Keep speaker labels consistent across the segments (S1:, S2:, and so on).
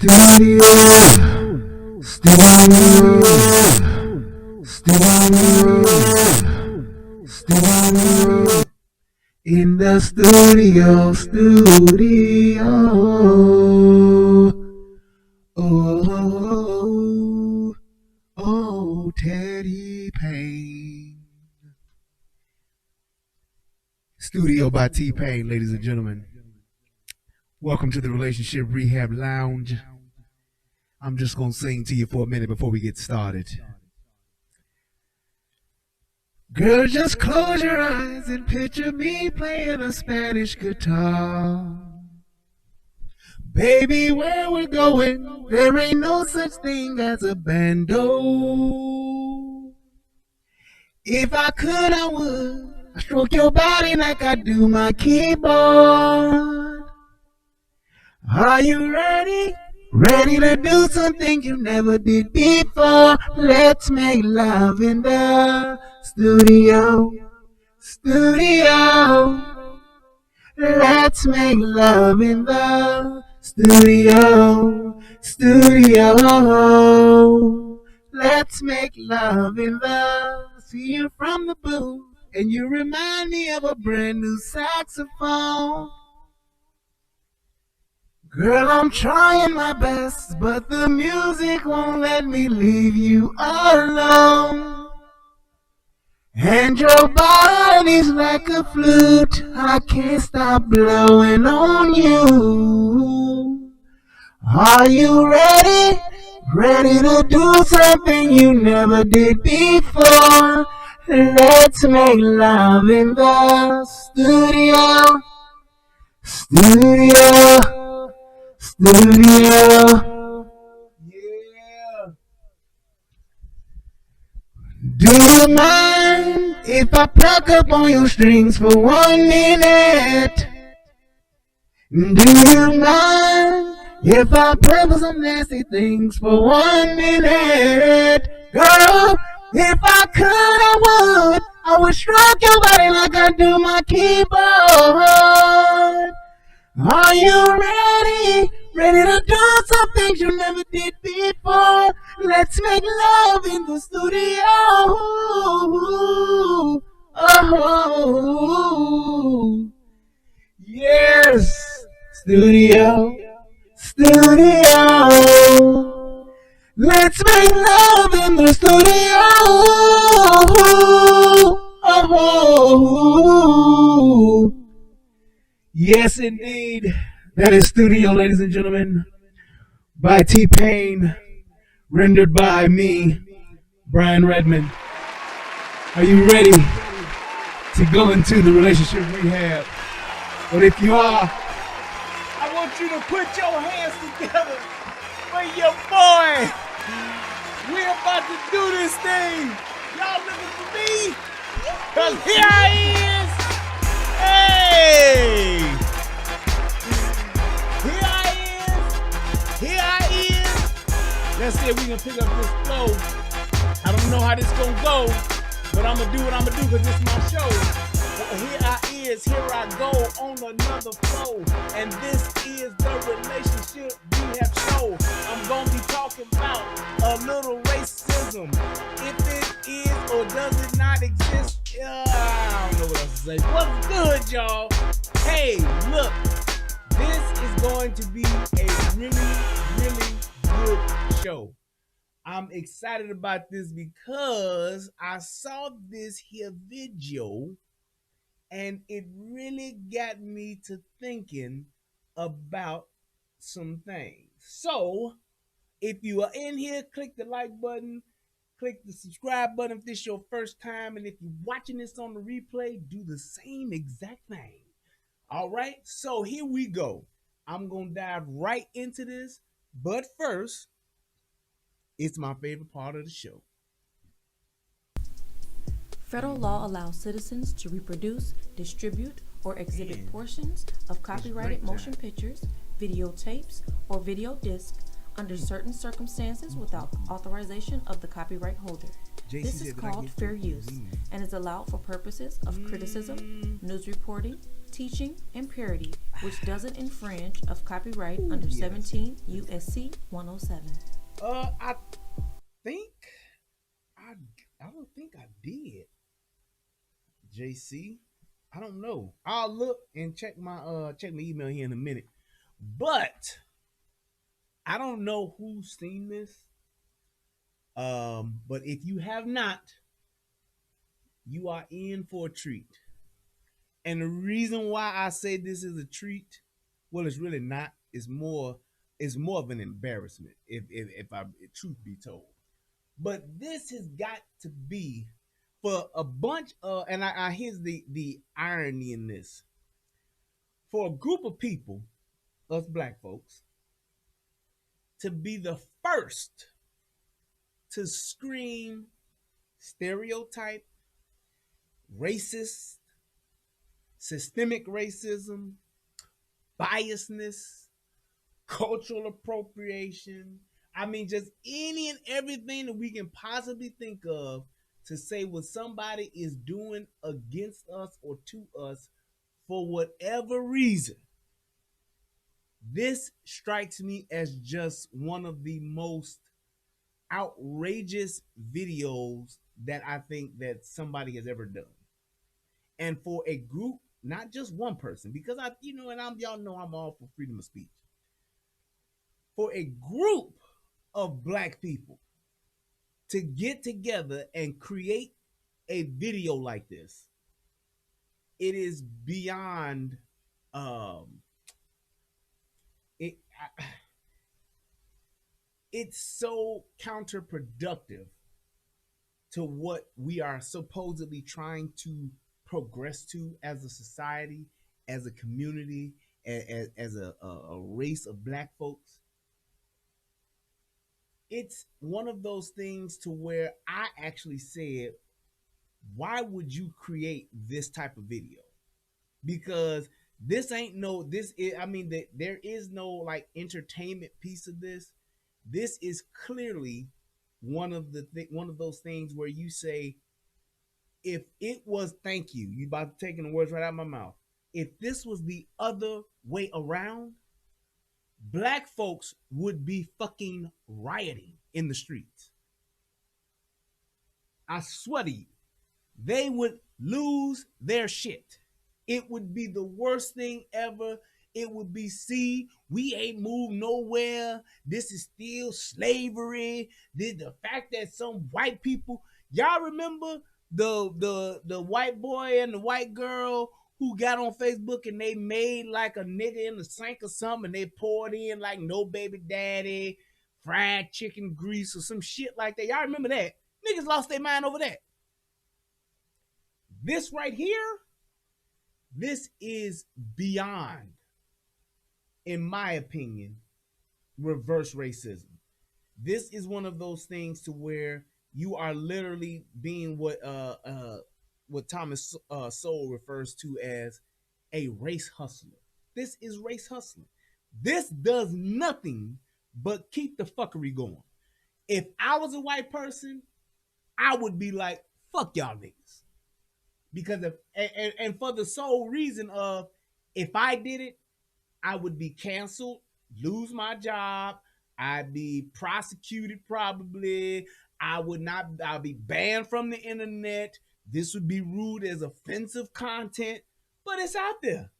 S1: Studio, studio, studio, in the studio, oh, Teddy Payne. Studio by T-Pain, ladies and gentlemen. Welcome to the Relationship Rehab Lounge. I'm just going to sing to you for a minute before we get started. Girl, just close your eyes and picture me playing a Spanish guitar. Baby, where we're going, there ain't no such thing as a bando. If I could, I would. I stroke your body like I do my keyboard. Are you ready? Ready to do something you never did before? Let's make love in the studio. Let's make love in the studio. Let's make love in the. See you from the booth, and you remind me of a brand new saxophone. Girl, I'm trying my best, but the music won't let me leave you alone. And your body's like a flute, I can't stop blowing on you. Are you ready? Ready to do something you never did before? Let's make love in the studio. Yeah. Do you mind if I pluck up on your strings for 1 minute? Do you mind if I play with some nasty things for 1 minute? Girl, if I could, I would stroke your body like I do my keyboard. Are you ready? Ready to do some things you never did before? Let's make love in the studio. Oh, yes, studio. Let's make love in the studio. Oh, yes, indeed. That is Studio, ladies and gentlemen, by T-Pain, rendered by me, Brian Redmond. Are you ready to go into the relationship rehab? But if you are, I want you to put your hands together for your boy. We're about to do this thing. Y'all looking for me? Because here I is. Hey! Here I is. Let's see if we can pick up this flow. I don't know how this gonna go, but I'm gonna do what I'm gonna do because this is my show. Here I is, here I go on another flow. And this is the relationship rehab show. I'm gonna be talking about a little racism. If it is or does it not exist, I don't know what else to say. What's good, y'all? Hey, look, this is going to be a really, really good show. I'm excited about this because I saw this here video and it really got me to thinking about some things. So, if you are in here, click the like button, click the subscribe button if this is your first time, and if you're watching this on the replay, do the same exact thing. All right, so here we go. I'm going to dive right into this, but first, it's my favorite part of the show.
S2: Federal law allows citizens to reproduce, distribute, or exhibit portions of copyrighted motion pictures, videotapes, or video discs under certain circumstances without authorization of the copyright holder. This is called fair use and is allowed for purposes of criticism, news reporting, teaching, and parody, which doesn't infringe of copyright under 17 USC 107.
S1: I think I don't think I did. JC, I don't know. I'll look and check my email here in a minute. But I don't know who's seen this. But if you have not, you are in for a treat. And the reason why I say this is a treat, well, it's really not. It's more of an embarrassment, if truth be told. But this has got to be for a bunch of, and I here's the irony in this. For a group of people, us black folks, to be the first to scream stereotype, racist, systemic racism, biasness, cultural appropriation. I mean, just any and everything that we can possibly think of to say what somebody is doing against us or to us for whatever reason. This strikes me as just one of the most outrageous videos that I think that somebody has ever done. And for a group, not just one person, because y'all know I'm all for freedom of speech. For a group of black people to get together and create a video like this, it is beyond it's so counterproductive to what we are supposedly trying to progress to as a society, as a community, as a race of black folks. It's one of those things to where I actually said, why would you create this type of video? Because this ain't no, this is, I mean, there is no like entertainment piece of this. This is clearly one of those things where you say, if it was, thank you, you about to taking the words right out of my mouth. If this was the other way around, black folks would be fucking rioting in the streets. I swear to you, they would lose their shit. It would be the worst thing ever. It would be, see, we ain't moved nowhere. This is still slavery. The fact that some white people, y'all remember the white boy and the white girl who got on Facebook and they made like a nigga in the sink or something and they poured in like no baby daddy, fried chicken grease or some shit like that. Y'all remember that? Niggas lost their mind over that. This right here, this is beyond, in my opinion, reverse racism. This is one of those things to where you are literally being what Thomas Sowell refers to as a race hustler. This is race hustling. This does nothing but keep the fuckery going. If I was a white person, I would be like, fuck y'all niggas. Because and for the sole reason of, if I did it, I would be canceled, lose my job, I'd be prosecuted probably, I'll be banned from the internet, this would be ruled as offensive content, but it's out there.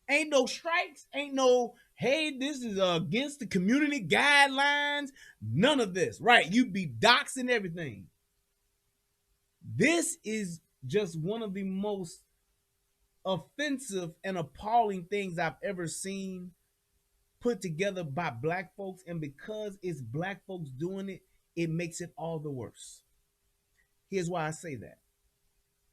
S1: Ain't no strikes, ain't no, hey, this is against the community guidelines, none of this, right? You'd be doxxed and everything. This is just one of the most offensive and appalling things I've ever seen put together by black folks, and because it's black folks doing it, it makes it all the worse. Here's why I say that.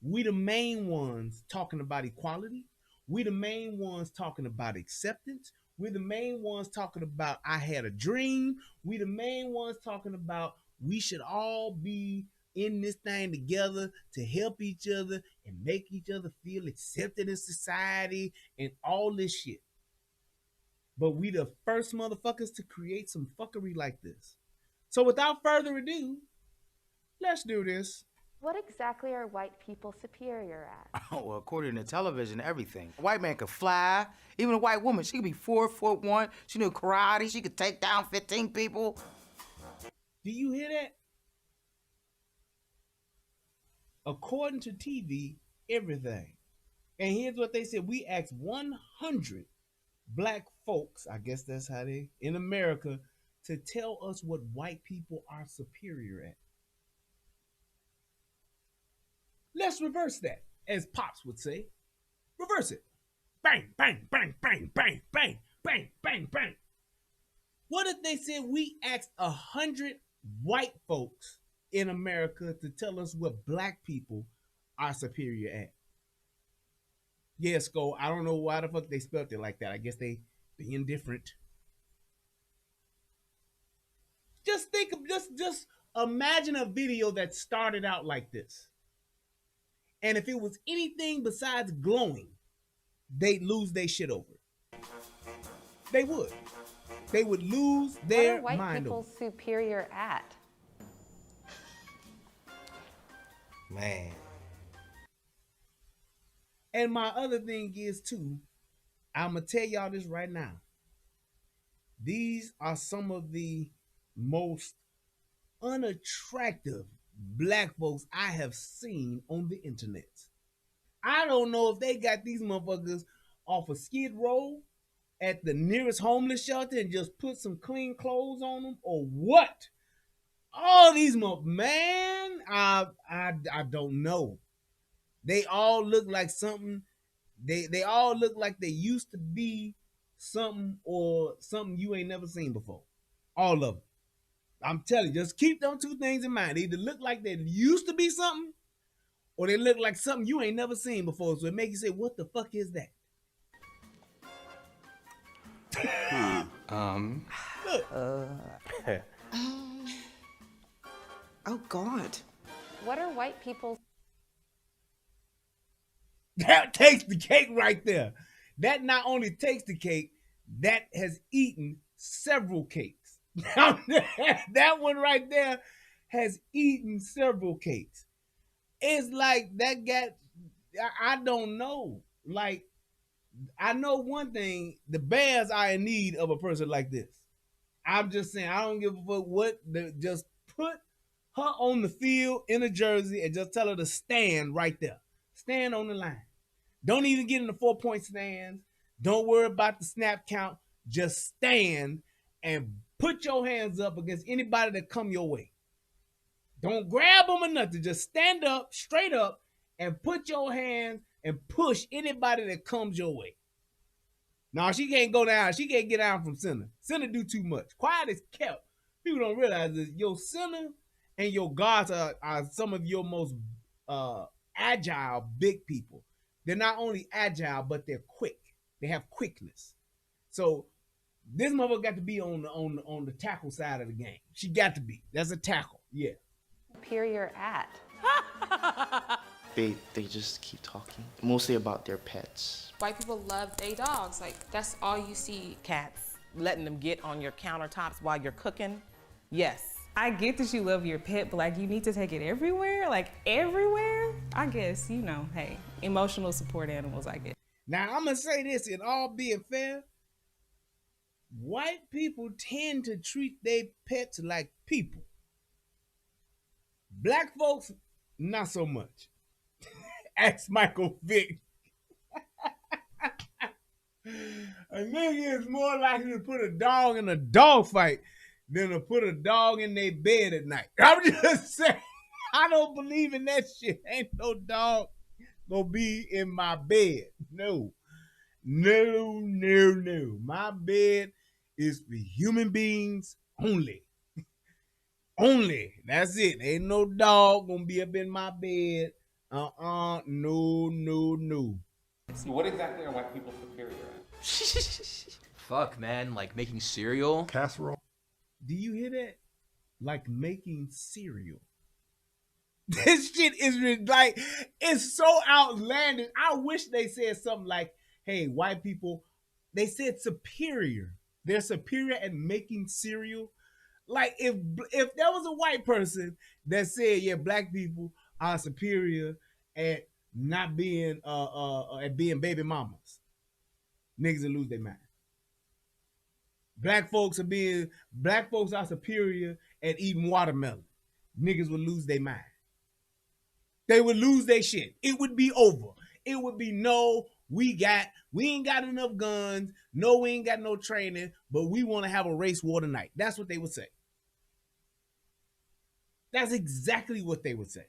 S1: We the main ones talking about equality. We the main ones talking about acceptance. We're the main ones talking about I had a dream. We the main ones talking about we should all be in this thing together to help each other and make each other feel accepted in society and all this shit. But we the first motherfuckers to create some fuckery like this. So without further ado, let's do this.
S3: What exactly are white people superior at?
S4: Oh, well, according to television, everything. A white man could fly. Even a white woman, she could be 4'1". She knew karate. She could take down 15 people.
S1: Do you hear that? According to TV, everything. And here's what they said. We asked 100 black folks, I guess that's how they, in America, to tell us what white people are superior at. Let's reverse that, as Pops would say. Reverse it. Bang, bang, bang, bang, bang, bang, bang, bang, bang. What if they said we asked 100 white folks in America to tell us what black people are superior at? Yeah, Skull, I don't know why the fuck they spelled it like that. I guess they being different. Just think of just imagine a video that started out like this. And if it was anything besides glowing, they'd lose their shit over it. They would. They would lose their
S3: What are white
S1: mind
S3: people
S1: over it.
S3: superior at?
S4: Man.
S1: And my other thing is too, I'm gonna tell y'all this right now. These are some of the most unattractive black folks I have seen on the internet. I don't know if they got these motherfuckers off a skid row at the nearest homeless shelter and just put some clean clothes on them or what. All these man, I don't know. They all look like something. They all look like they used to be something or something you ain't never seen before. All of them. I'm telling you, just keep them two things in mind. They either look like they used to be something or they look like something you ain't never seen before. So it makes you say, what the fuck is that? Look.
S5: Oh, God.
S3: What are white people?
S1: That takes the cake right there. That not only takes the cake, that has eaten several cakes. That one right there has eaten several cakes. It's like that got, I don't know. Like, I know one thing, the Bears are in need of a person like this. I'm just saying, I don't give a fuck what, just put her on the field in a jersey and just tell her to stand right there. Stand on the line. Don't even get in the 4-point stands. Don't worry about the snap count. Just stand and put your hands up against anybody that come your way. Don't grab them or nothing. Just stand up, straight up, and put your hands and push anybody that comes your way. No, she can't go down. She can't get down from center. Center do too much. Quiet is kept. People don't realize this. Your center and your guards are some of your most agile big people. They're not only agile, but they're quick. They have quickness. So this mother got to be on the tackle side of the game. She got to be. That's a tackle. Yeah.
S3: Superior at?
S5: They just keep talking, mostly about their pets.
S6: White people love their dogs. Like, that's all you see.
S7: Cats, letting them get on your countertops while you're cooking. Yes.
S8: I get that you love your pet, but like you need to take it everywhere, like everywhere. I guess, you know, hey, emotional support animals, I guess.
S1: Now I'm gonna say this, in all being fair, white people tend to treat their pets like people. Black folks, not so much. Ask Michael Vick. A nigga is more likely to put a dog in a dog fight than to put a dog in their bed at night. I'm just saying, I don't believe in that shit. Ain't no dog gonna be in my bed. No. No, no, no. My bed is for human beings only. Only. That's it. Ain't no dog gonna be up in my bed. No, no, no.
S9: What exactly are white people superior at?
S10: Fuck, man, like making cereal.
S11: Casserole.
S1: Do you hear that? Like making cereal. This shit is like, it's so outlandish. I wish they said something like, hey, white people, they said superior. They're superior at making cereal. Like if there was a white person that said, yeah, black people are superior at not being at being baby mamas, niggas will lose their mind. Black folks are superior at eating watermelon. Niggas would lose their mind. They would lose their shit. It would be over. It would be no, we ain't got enough guns. No, we ain't got no training, but we want to have a race war tonight. That's what they would say. That's exactly what they would say.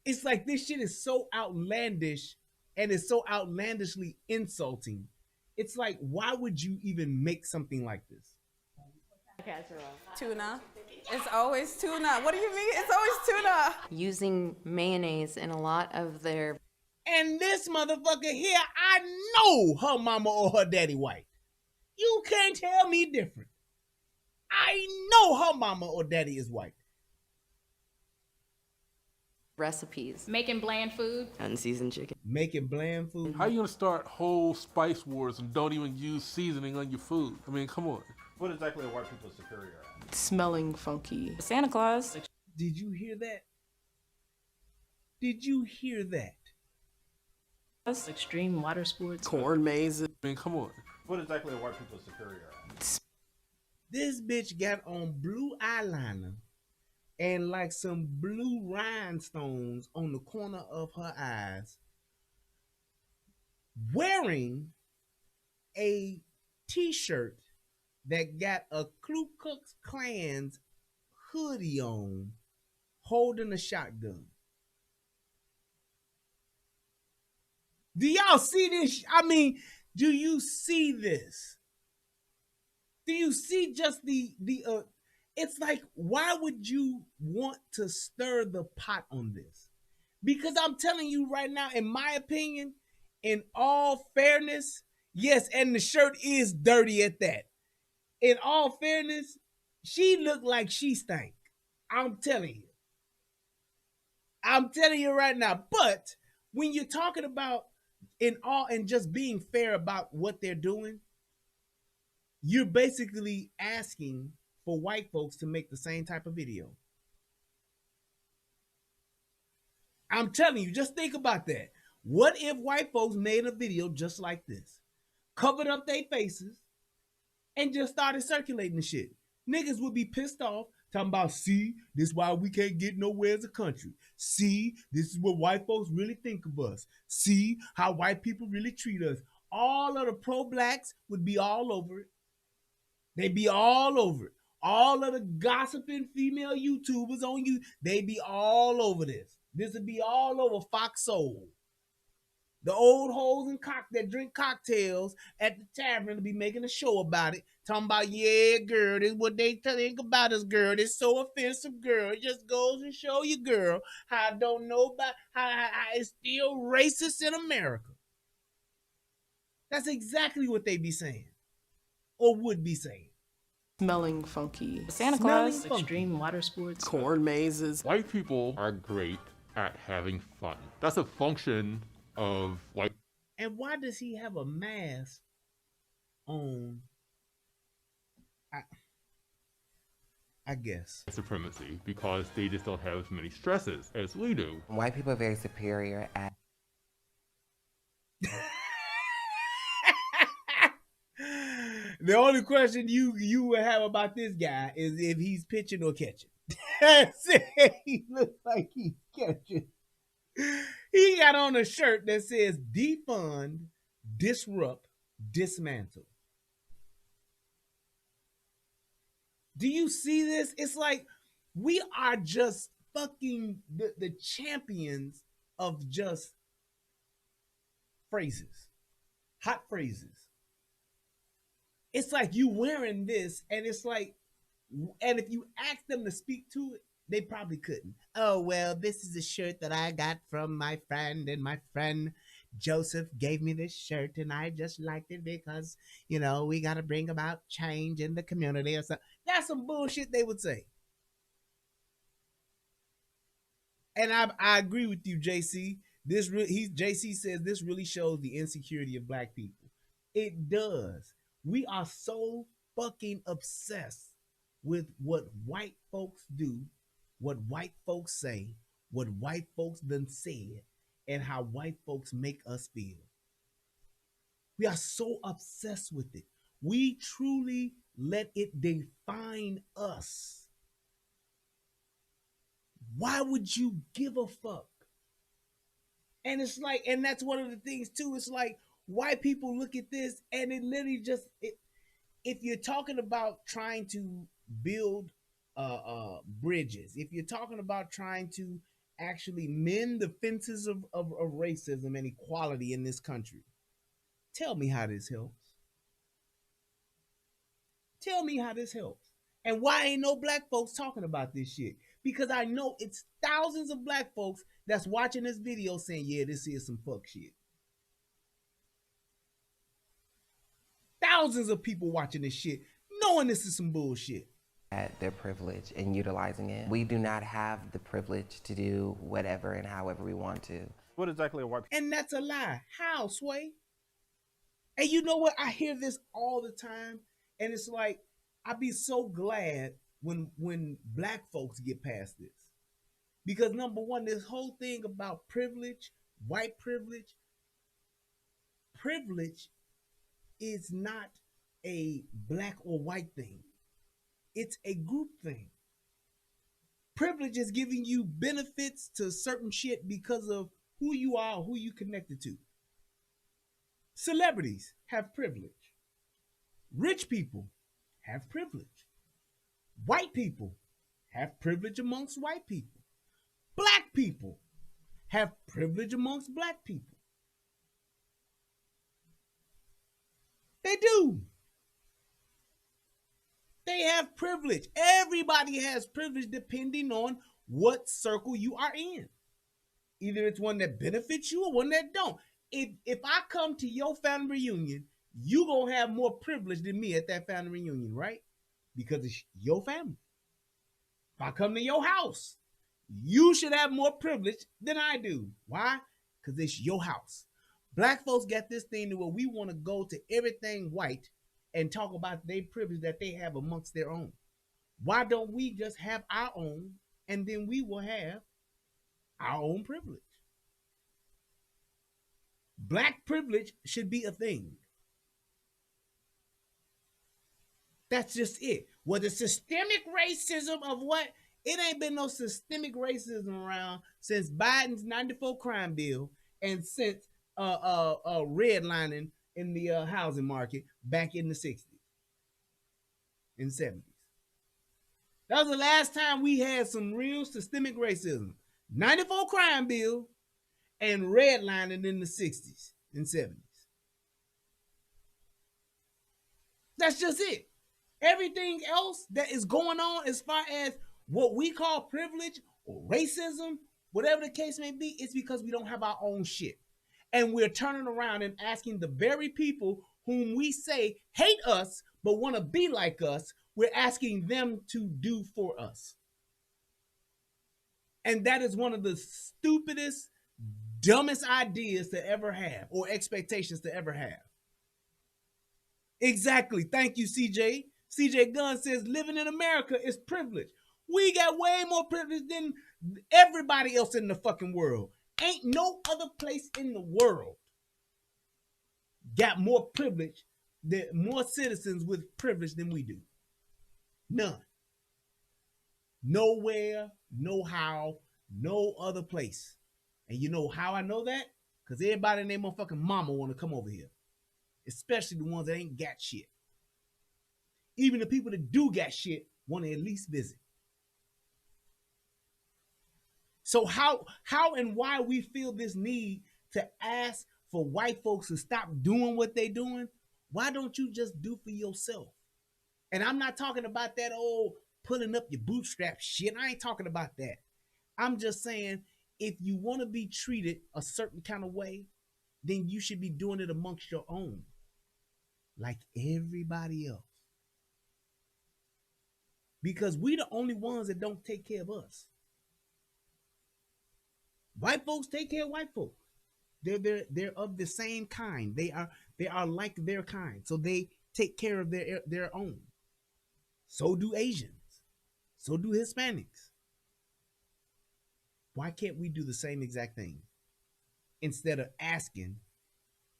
S1: It's like this shit is so outlandish and it's so outlandishly insulting. It's like, why would you even make something like this?
S11: Tuna. It's always tuna. What do you mean? It's always tuna.
S3: Using mayonnaise in a lot of their.
S1: And this motherfucker here, I know her mama or her daddy white. You can't tell me different. I know her mama or daddy is white.
S3: Recipes.
S11: Making bland food.
S5: Unseasoned chicken.
S1: Making bland food.
S12: How you gonna start whole spice wars and don't even use seasoning on your food? I mean, come on.
S9: What exactly are white people superior at?
S5: Smelling funky.
S11: Santa Claus.
S1: Did you hear that? Did you hear that?
S11: Extreme water sports.
S5: Corn mazes.
S12: I mean, come on.
S9: What exactly are white people superior at?
S1: This bitch got on blue eyeliner and like some blue rhinestones on the corner of her eyes, wearing a t-shirt that got a Ku Klux Klan's hoodie on, holding a shotgun. Do y'all see this? I mean, do you see this? Do you see just it's like, why would you want to stir the pot on this? Because I'm telling you right now, in my opinion, in all fairness, yes, and the shirt is dirty at that. In all fairness, she looked like she stank. I'm telling you. I'm telling you right now. But when you're talking about and just being fair about what they're doing, you're basically asking for white folks to make the same type of video. I'm telling you, just think about that. What if white folks made a video just like this, covered up their faces, and just started circulating the shit? Niggas would be pissed off, talking about, see, this is why we can't get nowhere as a country. See, this is what white folks really think of us. See how white people really treat us. All of the pro-blacks would be all over it. They'd be all over it. All of the gossiping female YouTubers on you, they'd be all over this. This would be all over Fox Soul. The old hoes and cock that drink cocktails at the tavern to be making a show about it. Talking about, yeah, girl, this is what they think about us, girl. It's so offensive, girl. It just goes to show you, girl, how I don't know about how it's still racist in America. That's exactly what they be saying. Or would be saying.
S5: Smelling funky.
S11: Santa Claus. Extreme water sports.
S5: Corn mazes.
S12: White people are great at having fun. That's a function of white.
S1: And why does he have a mask on? I guess.
S12: Supremacy, because they just don't have as many stresses as we do.
S4: White people are very superior at.
S1: The only question you would have about this guy is if he's pitching or catching. He looks like he's catching. He got on a shirt that says defund, disrupt, dismantle. Do you see this? It's like we are just fucking the champions of just phrases, hot phrases. It's like you wearing this, and it's like, and if you ask them to speak to it, they probably couldn't. Oh, well, this is a shirt that I got from my friend, and my friend Joseph gave me this shirt, and I just liked it because, you know, we got to bring about change in the community or something. That's some bullshit they would say. And I agree with you, JC. JC says this really shows the insecurity of black people. It does. We are so fucking obsessed with what white folks do, what white folks say, what white folks done said and how white folks make us feel. We are so obsessed with it. We truly let it define us. Why would you give a fuck? And it's like, and that's one of the things too. It's like white people look at this and it literally just, if you're talking about trying to build bridges, if you're talking about trying to actually mend the fences of racism and equality in this country, tell me how this helps. Tell me how this helps. And why ain't no black folks talking about this shit? Because I know it's thousands of black folks that's watching this video saying, yeah, this is some fuck shit. Thousands of people watching this shit knowing this is some bullshit.
S13: At their privilege and utilizing it. We do not have the privilege to do whatever and however we want to.
S9: What exactly are white people?
S1: And that's a lie. How, Sway? And you know what? I hear this all the time. And it's like, I'd be so glad when black folks get past this. Because number one, this whole thing about privilege, white privilege is not a black or white thing. It's a group thing. Privilege is giving you benefits to certain shit because of who you are, who you connected to. Celebrities have privilege. Rich people have privilege. White people have privilege amongst white people. Black people have privilege amongst black people. They do. They have privilege. Everybody has privilege depending on what circle you are in. Either it's one that benefits you or one that don't. If I come to your family reunion, you gonna have more privilege than me at that family reunion, right? Because it's your family. If I come to your house, you should have more privilege than I do. Why? Because it's your house. Black folks got this thing to where we want to go to everything white and talk about their privilege that they have amongst their own. Why don't we just have our own and then we will have our own privilege? Black privilege should be a thing. That's just it. Well, the systemic racism of what? It ain't been no systemic racism around since Biden's 94 crime bill and since redlining in the housing market back in the 60s and 70s. That was the last time we had some real systemic racism. 94 crime bill and redlining in the 60s and 70s. That's just it. Everything else that is going on as far as what we call privilege or racism, whatever the case may be, it's because we don't have our own shit. And we're turning around and asking the very people whom we say hate us but want to be like us, we're asking them to do for us. And that is one of the stupidest, dumbest ideas to ever have or expectations to ever have. Exactly. Thank you, CJ. CJ Gunn says living in America is privilege. We got way more privilege than everybody else in the fucking world. Ain't no other place in the world got more privilege, more citizens with privilege than we do. None. Nowhere, no how, no other place. And you know how I know that? Because everybody and their motherfucking mama want to come over here. Especially the ones that ain't got shit. Even the people that do got shit want to at least visit. So how and why we feel this need to ask for white folks to stop doing what they doing? Why don't you just do for yourself? And I'm not talking about that old pulling up your bootstrap shit. I ain't talking about that. I'm just saying if you want to be treated a certain kind of way, then you should be doing it amongst your own. Like everybody else. Because we the only ones that don't take care of us. White folks take care of white folks. They're of the same kind. They are like their kind. So they take care of their own. So do Asians. So do Hispanics. Why can't we do the same exact thing? Instead of asking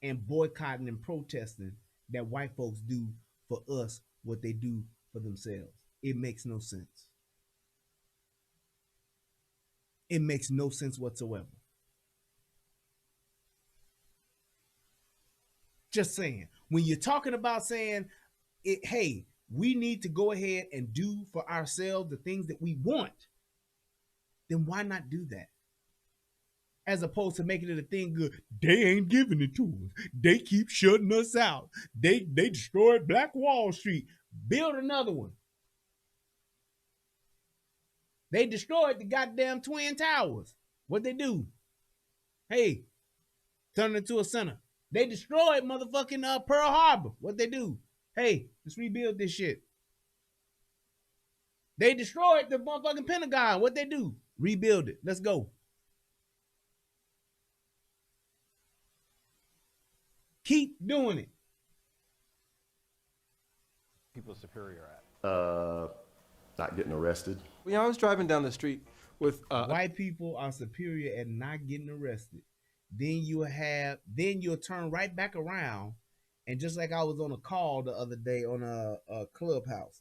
S1: and boycotting and protesting that white folks do for us what they do for themselves. It makes no sense. It makes no sense whatsoever. Just saying, when you're talking about saying, hey, we need to go ahead and do for ourselves the things that we want, then why not do that? As opposed to making it a thing good. They ain't giving it to us. They keep shutting us out. They destroyed Black Wall Street. Build another one. They destroyed the goddamn Twin Towers. What'd they do? Hey, turn it into a center. They destroyed motherfucking Pearl Harbor. What'd they do? Hey, let's rebuild this shit. They destroyed the motherfucking Pentagon. What'd they do? Rebuild it. Let's go. Keep doing it.
S9: People superior at.
S14: Not getting arrested.
S15: You know, I was driving down the street with
S1: white people are superior at not getting arrested. Then you'll turn right back around, and just like I was on a call the other day on a Clubhouse,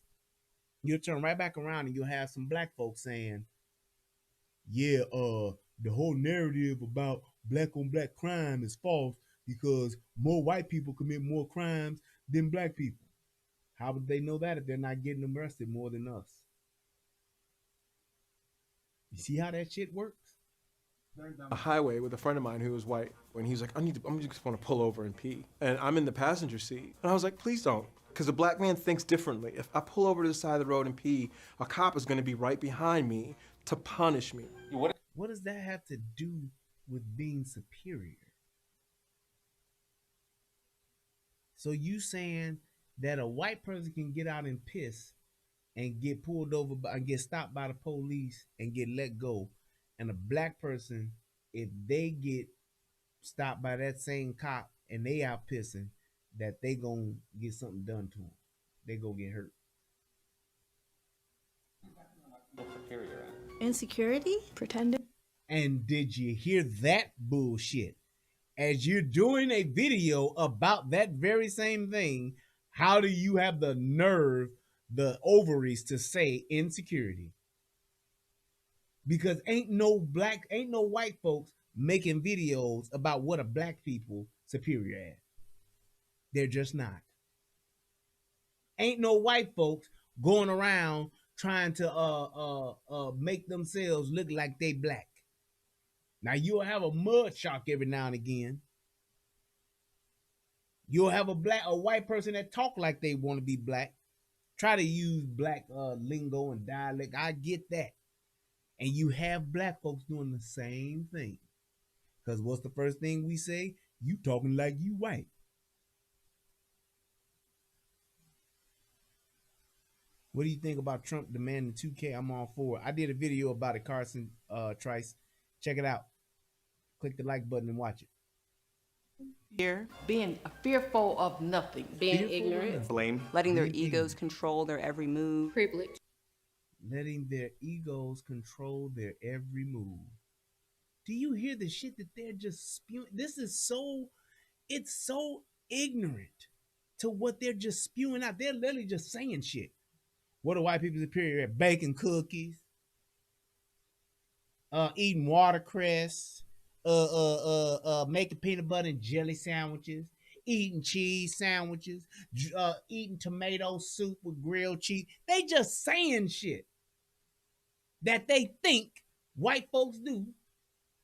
S1: you'll turn right back around and you'll have some black folks saying, yeah, the whole narrative about black on black crime is false because more white people commit more crimes than black people. How would they know that if they're not getting arrested more than us? You see how that shit works?
S15: a highway with a friend of mine who was white, when he's like, I'm just want to pull over and pee. And I'm in the passenger seat. And I was like, please don't. Because a black man thinks differently. If I pull over to the side of the road and pee, a cop is going to be right behind me to punish me.
S1: What does that have to do with being superior? So you saying that a white person can get out and piss and get pulled over and get stopped by the police and get let go, and a black person, if they get stopped by that same cop and they out pissing, that they gonna get something done to them, they gonna get hurt?
S16: Insecurity? Pretending.
S1: And did you hear that bullshit? As you're doing a video about that very same thing, how do you have the nerve, the ovaries to say insecurity? Because ain't no white folks making videos about what a black people superior at. They're just not. Ain't no white folks going around trying to make themselves look like they black. Now you'll have a mud shark every now and again. You'll have a white person that talk like they want to be black, try to use black lingo and dialect. I get that. And you have black folks doing the same thing. Because what's the first thing we say? You talking like you white. What do you think about Trump demanding 2K? I'm all for it. I did a video about it, Carson Trice. Check it out. Click the like button and watch it.
S17: Fear, being fearful of nothing, being ignorant,
S15: blame,
S17: letting their egos control their every move,
S3: privilege,
S1: letting their egos control their every move. Do you hear the shit that they're just spewing? This is it's so ignorant to what they're just spewing out. They're literally just saying shit. What are white people superior at? Baking cookies, eating watercress, making peanut butter and jelly sandwiches, eating cheese sandwiches, eating tomato soup with grilled cheese. They just saying shit that they think white folks do,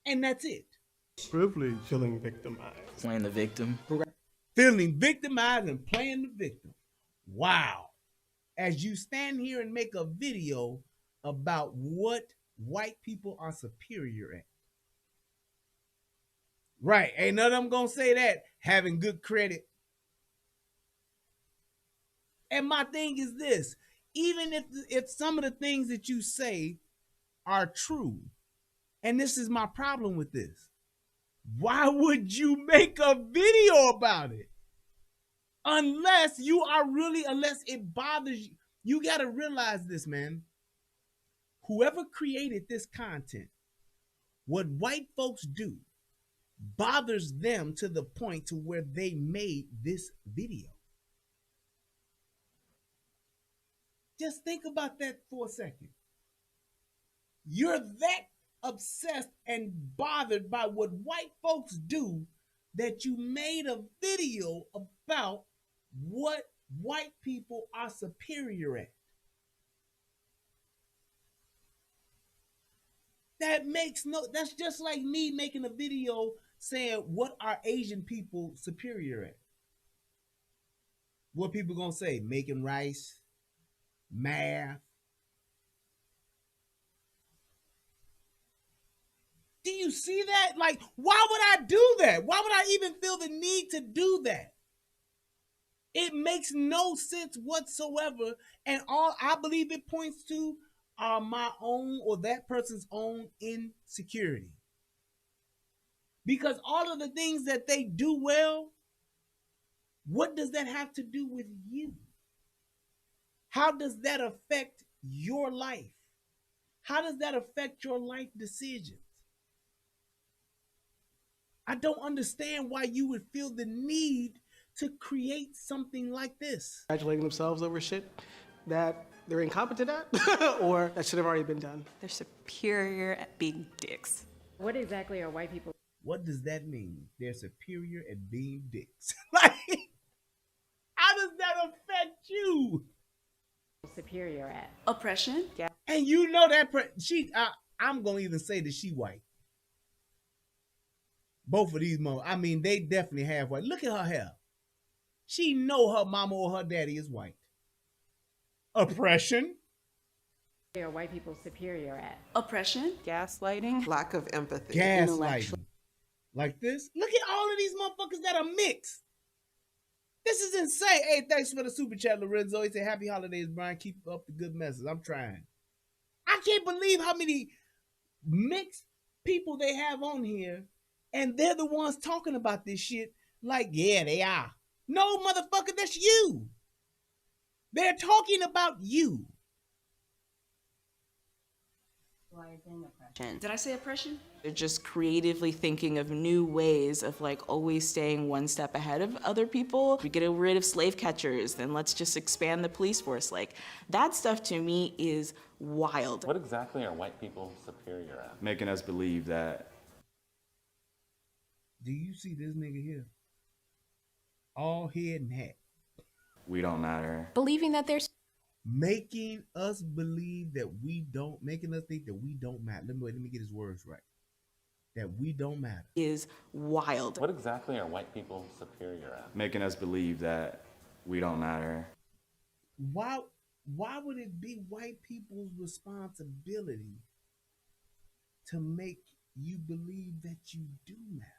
S1: and that's it.
S15: Privilege, feeling victimized.
S10: Playing the victim.
S1: Feeling victimized and playing the victim. Wow. As you stand here and make a video about what white people are superior at. Right. Ain't none of them gonna say that. Having good credit. And my thing is this. Even if some of the things that you say are true, and this is my problem with this, why would you make a video about it? Unless it bothers you. You got to realize this, man. Whoever created this content, what white folks do bothers them to the point to where they made this video. Just think about that for a second. You're that obsessed and bothered by what white folks do that you made a video about what white people are superior at. That's just like me making a video saying what are Asian people superior at. What people gonna say? Making rice, math. Do you see that? Like, why would I do that? Why would I even feel the need to do that? It makes no sense whatsoever. And all I believe it points to are my own or that person's own insecurity. Because all of the things that they do well, what does that have to do with you? How does that affect your life? How does that affect your life decisions? I don't understand why you would feel the need to create something like this.
S16: Congratulating themselves over shit that they're incompetent at or that should have already been done.
S17: They're superior at being dicks.
S18: What exactly are white people?
S1: What does that mean? They're superior at being dicks. Like, how does that affect you?
S18: Superior at?
S17: Oppression. Yeah.
S1: And you know that I'm gonna even say that she white. Both of these moms, I mean, they definitely have white. Look at her hair. She know her mama or her daddy is white. Oppression.
S18: Are white people superior at?
S17: Oppression. Gaslighting.
S11: Lack of empathy.
S1: Gaslighting. Like this. Look at all of these motherfuckers that are mixed. This is insane. Hey, thanks for the super chat, Lorenzo. He said, happy holidays, Brian. Keep up the good message. I'm trying. I can't believe how many mixed people they have on here, and they're the ones talking about this shit like, yeah, they are. No, motherfucker, that's you. They're talking about you.
S17: Did I say oppression? They're just creatively thinking of new ways of like always staying one step ahead of other people. We get rid of slave catchers, then let's just expand the police force. Like, that stuff to me is wild.
S19: What exactly are white people superior at?
S14: Making us believe that.
S1: Do you see this nigga here? All head and hat.
S14: We don't matter.
S3: Believing that there's
S1: Making us believe that making us think that we don't matter. Let me get his words right. That we don't matter.
S17: Is wild.
S19: What exactly are white people superior at?
S14: Making us believe that we don't matter.
S1: Why would it be white people's responsibility to make you believe that you do matter?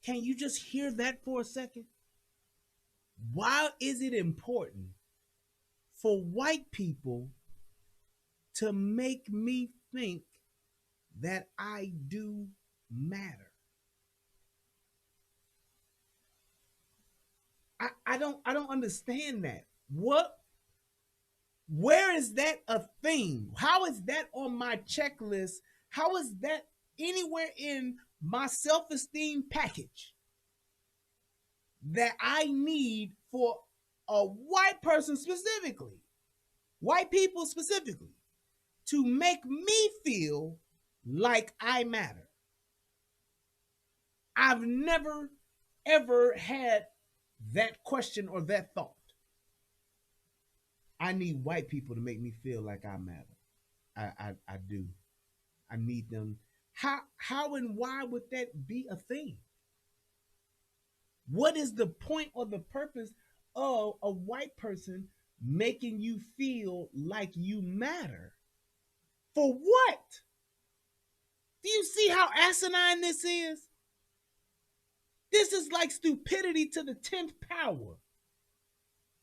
S1: Can you just hear that for a second? Why is it important for white people to make me think that I do matter? I don't understand that. Where is that a thing? How is that on my checklist? How is that anywhere in my self-esteem package that I need for a white person specifically, white people specifically, to make me feel like I matter? I've never, ever had that question or that thought. I need white people to make me feel like I matter. I do. I need them. How and why would that be a thing? What is the point or the purpose of a white person making you feel like you matter? For what? Do you see how asinine this is? This is like stupidity to the 10th power.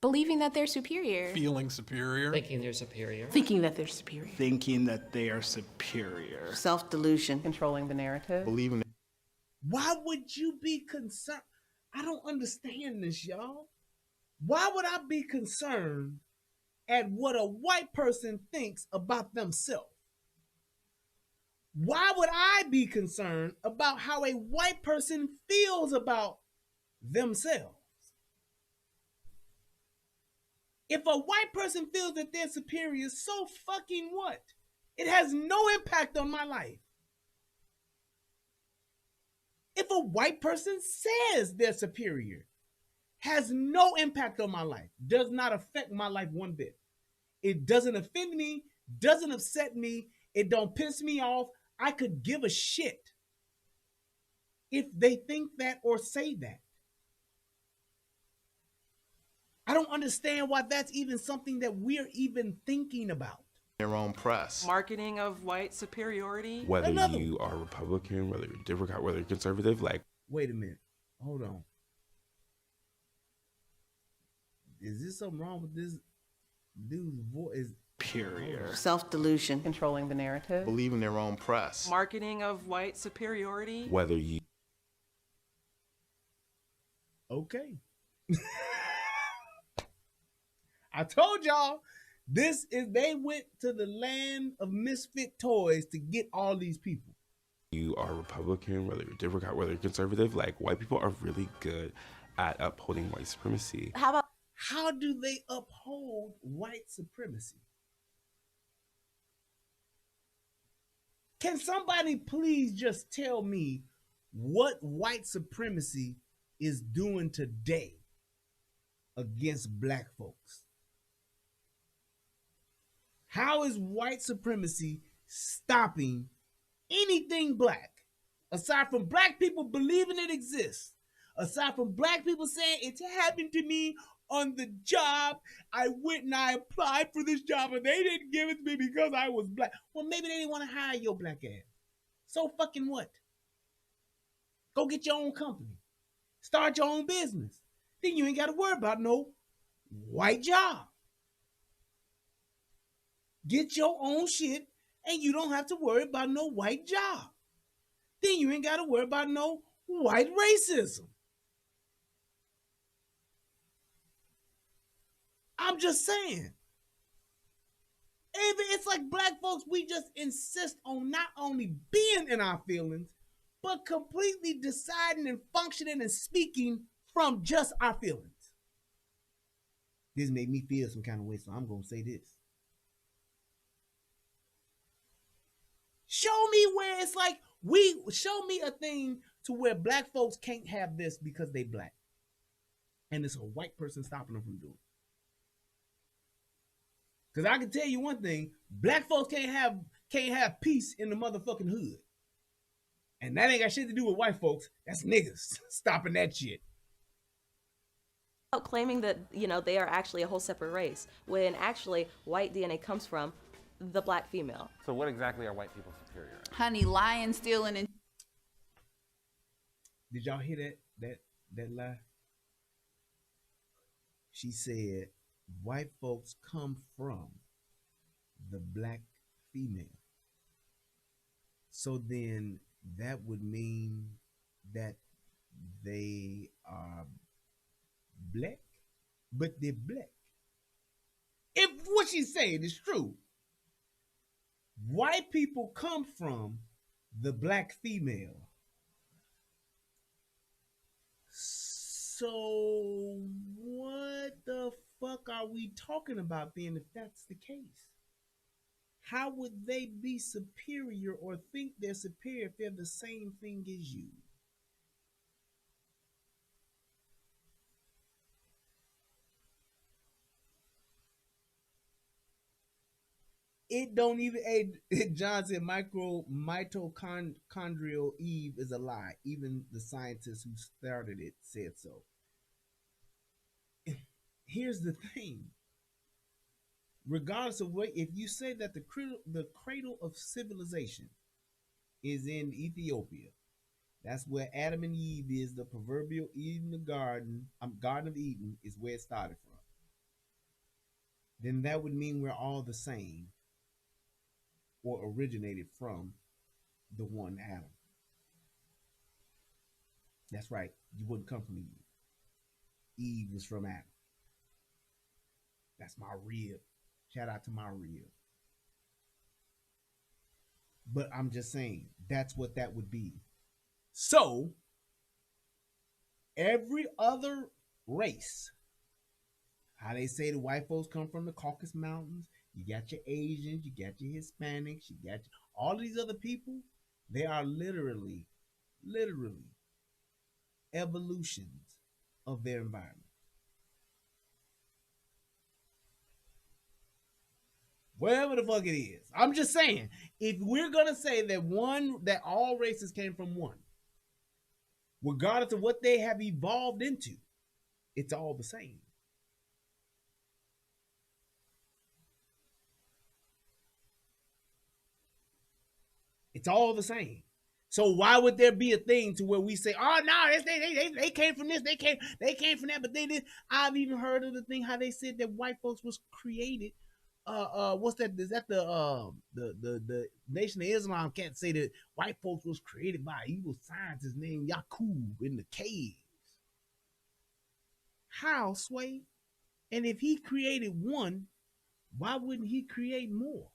S3: believing that they're superior.
S20: Feeling superior.
S21: Thinking they're superior.
S17: Thinking that they're superior.
S20: Thinking that they are superior.
S17: Self-delusion.
S8: Controlling the narrative.
S20: Believing that.
S1: Why would you be concerned? I don't understand this, y'all. Why would I be concerned at what a white person thinks about themselves? Why would I be concerned about how a white person feels about themselves? If a white person feels that they're superior, so fucking what? It has no impact on my life. If a white person says they're superior, has no impact on my life, does not affect my life one bit. It doesn't offend me, doesn't upset me, it don't piss me off. I could give a shit if they think that or say that. I don't understand why that's even something that we're even thinking about.
S21: Their own press.
S22: Marketing of white superiority.
S23: Whether
S1: Another
S23: you are Republican, whether you're Democrat, whether you're conservative, like.
S1: Wait a minute. Hold on. Is this something wrong with this dude's voice?
S20: Superior.
S22: Self-delusion.
S7: Controlling the narrative.
S21: Believing their own press.
S22: Marketing of white superiority.
S23: Whether you.
S1: Okay. I told y'all, they went to the land of misfit toys to get all these people.
S23: You are Republican, whether you're Democrat, whether you're conservative, like white people are really good at upholding white supremacy.
S1: How do they uphold white supremacy? Can somebody please just tell me what white supremacy is doing today against black folks? How is white supremacy stopping anything black? Aside from black people believing it exists, aside from black people saying it happened to me on the job, I went and I applied for this job and they didn't give it to me because I was black. Well, maybe they didn't want to hire your black ass. So fucking what? Go get your own company. Start your own business. Then you ain't got to worry about no white job. Get your own shit and you don't have to worry about no white job. Then you ain't got to worry about no white racism. I'm just saying. It's like black folks, we just insist on not only being in our feelings, but completely deciding and functioning and speaking from just our feelings. This made me feel some kind of way, so I'm going to say this. Show me where it's like, show me a thing to where black folks can't have this because they black. And it's a white person stopping them from doing it. Because I can tell you one thing, black folks can't have peace in the motherfucking hood. And that ain't got shit to do with white folks. That's niggas stopping that shit.
S24: Claiming that, they are actually a whole separate race, when actually white DNA comes from the black female.
S19: So what exactly are white people superior at?
S11: Honey, lying, stealing, and...
S1: Did y'all hear that lie? She said, white folks come from the black female. So then that would mean that they are black, but they're black. If what she's saying is true, white people come from the black female. So what the fuck are we talking about then if that's the case? How would they be superior or think they're superior if they're the same thing as you? It don't even, John said mitochondrial Eve is a lie. Even the scientist who started it said so. Here's the thing. Regardless of what, if you say that the cradle of civilization is in Ethiopia, that's where Adam and Eve is, the proverbial Eden Garden of Eden is where it started from. Then that would mean we're all the same, or originated from the one Adam. That's right. You wouldn't come from Eve. Eve was from Adam. That's my rib. Shout out to my rib. But I'm just saying, that's what that would be. So, every other race, how they say the white folks come from the Caucasus Mountains, you got your Asians, you got your Hispanics, you got all these other people, they are literally evolutions of their environment. Whatever the fuck it is. I'm just saying, if we're gonna say that all races came from one, regardless of what they have evolved into, it's all the same. It's all the same. So why would there be a thing to where we say, oh no, they came from this, they came from that, but they did. I've even heard of the thing how they said that white folks was created. What's that? Is that the Nation of Islam can't say that white folks was created by an evil scientist named Yaqub in the caves? How, Sway? And if he created one, why wouldn't he create more?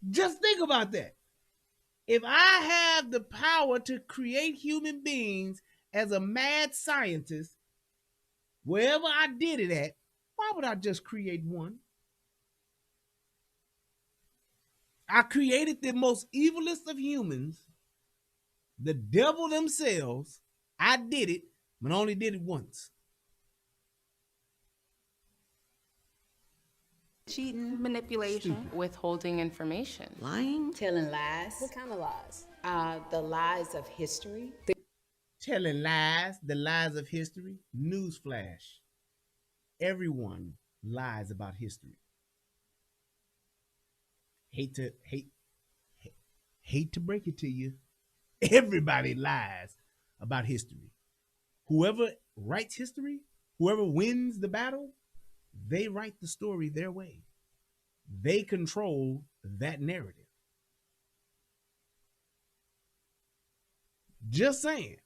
S1: Just think about that. If I have the power to create human beings as a mad scientist, wherever I did it at, why would I just create one? I created the most evilest of humans, the devil themselves. I did it, but only did it once.
S2: Cheating, manipulation, withholding information,
S5: lying, telling lies. What kind of lies? The lies of history.
S1: Telling lies, the lies of history. Newsflash. Everyone lies about history. Hate to break it to you. Everybody lies about history. Whoever writes history, whoever wins the battle, they write the story their way. They control that narrative. Just saying.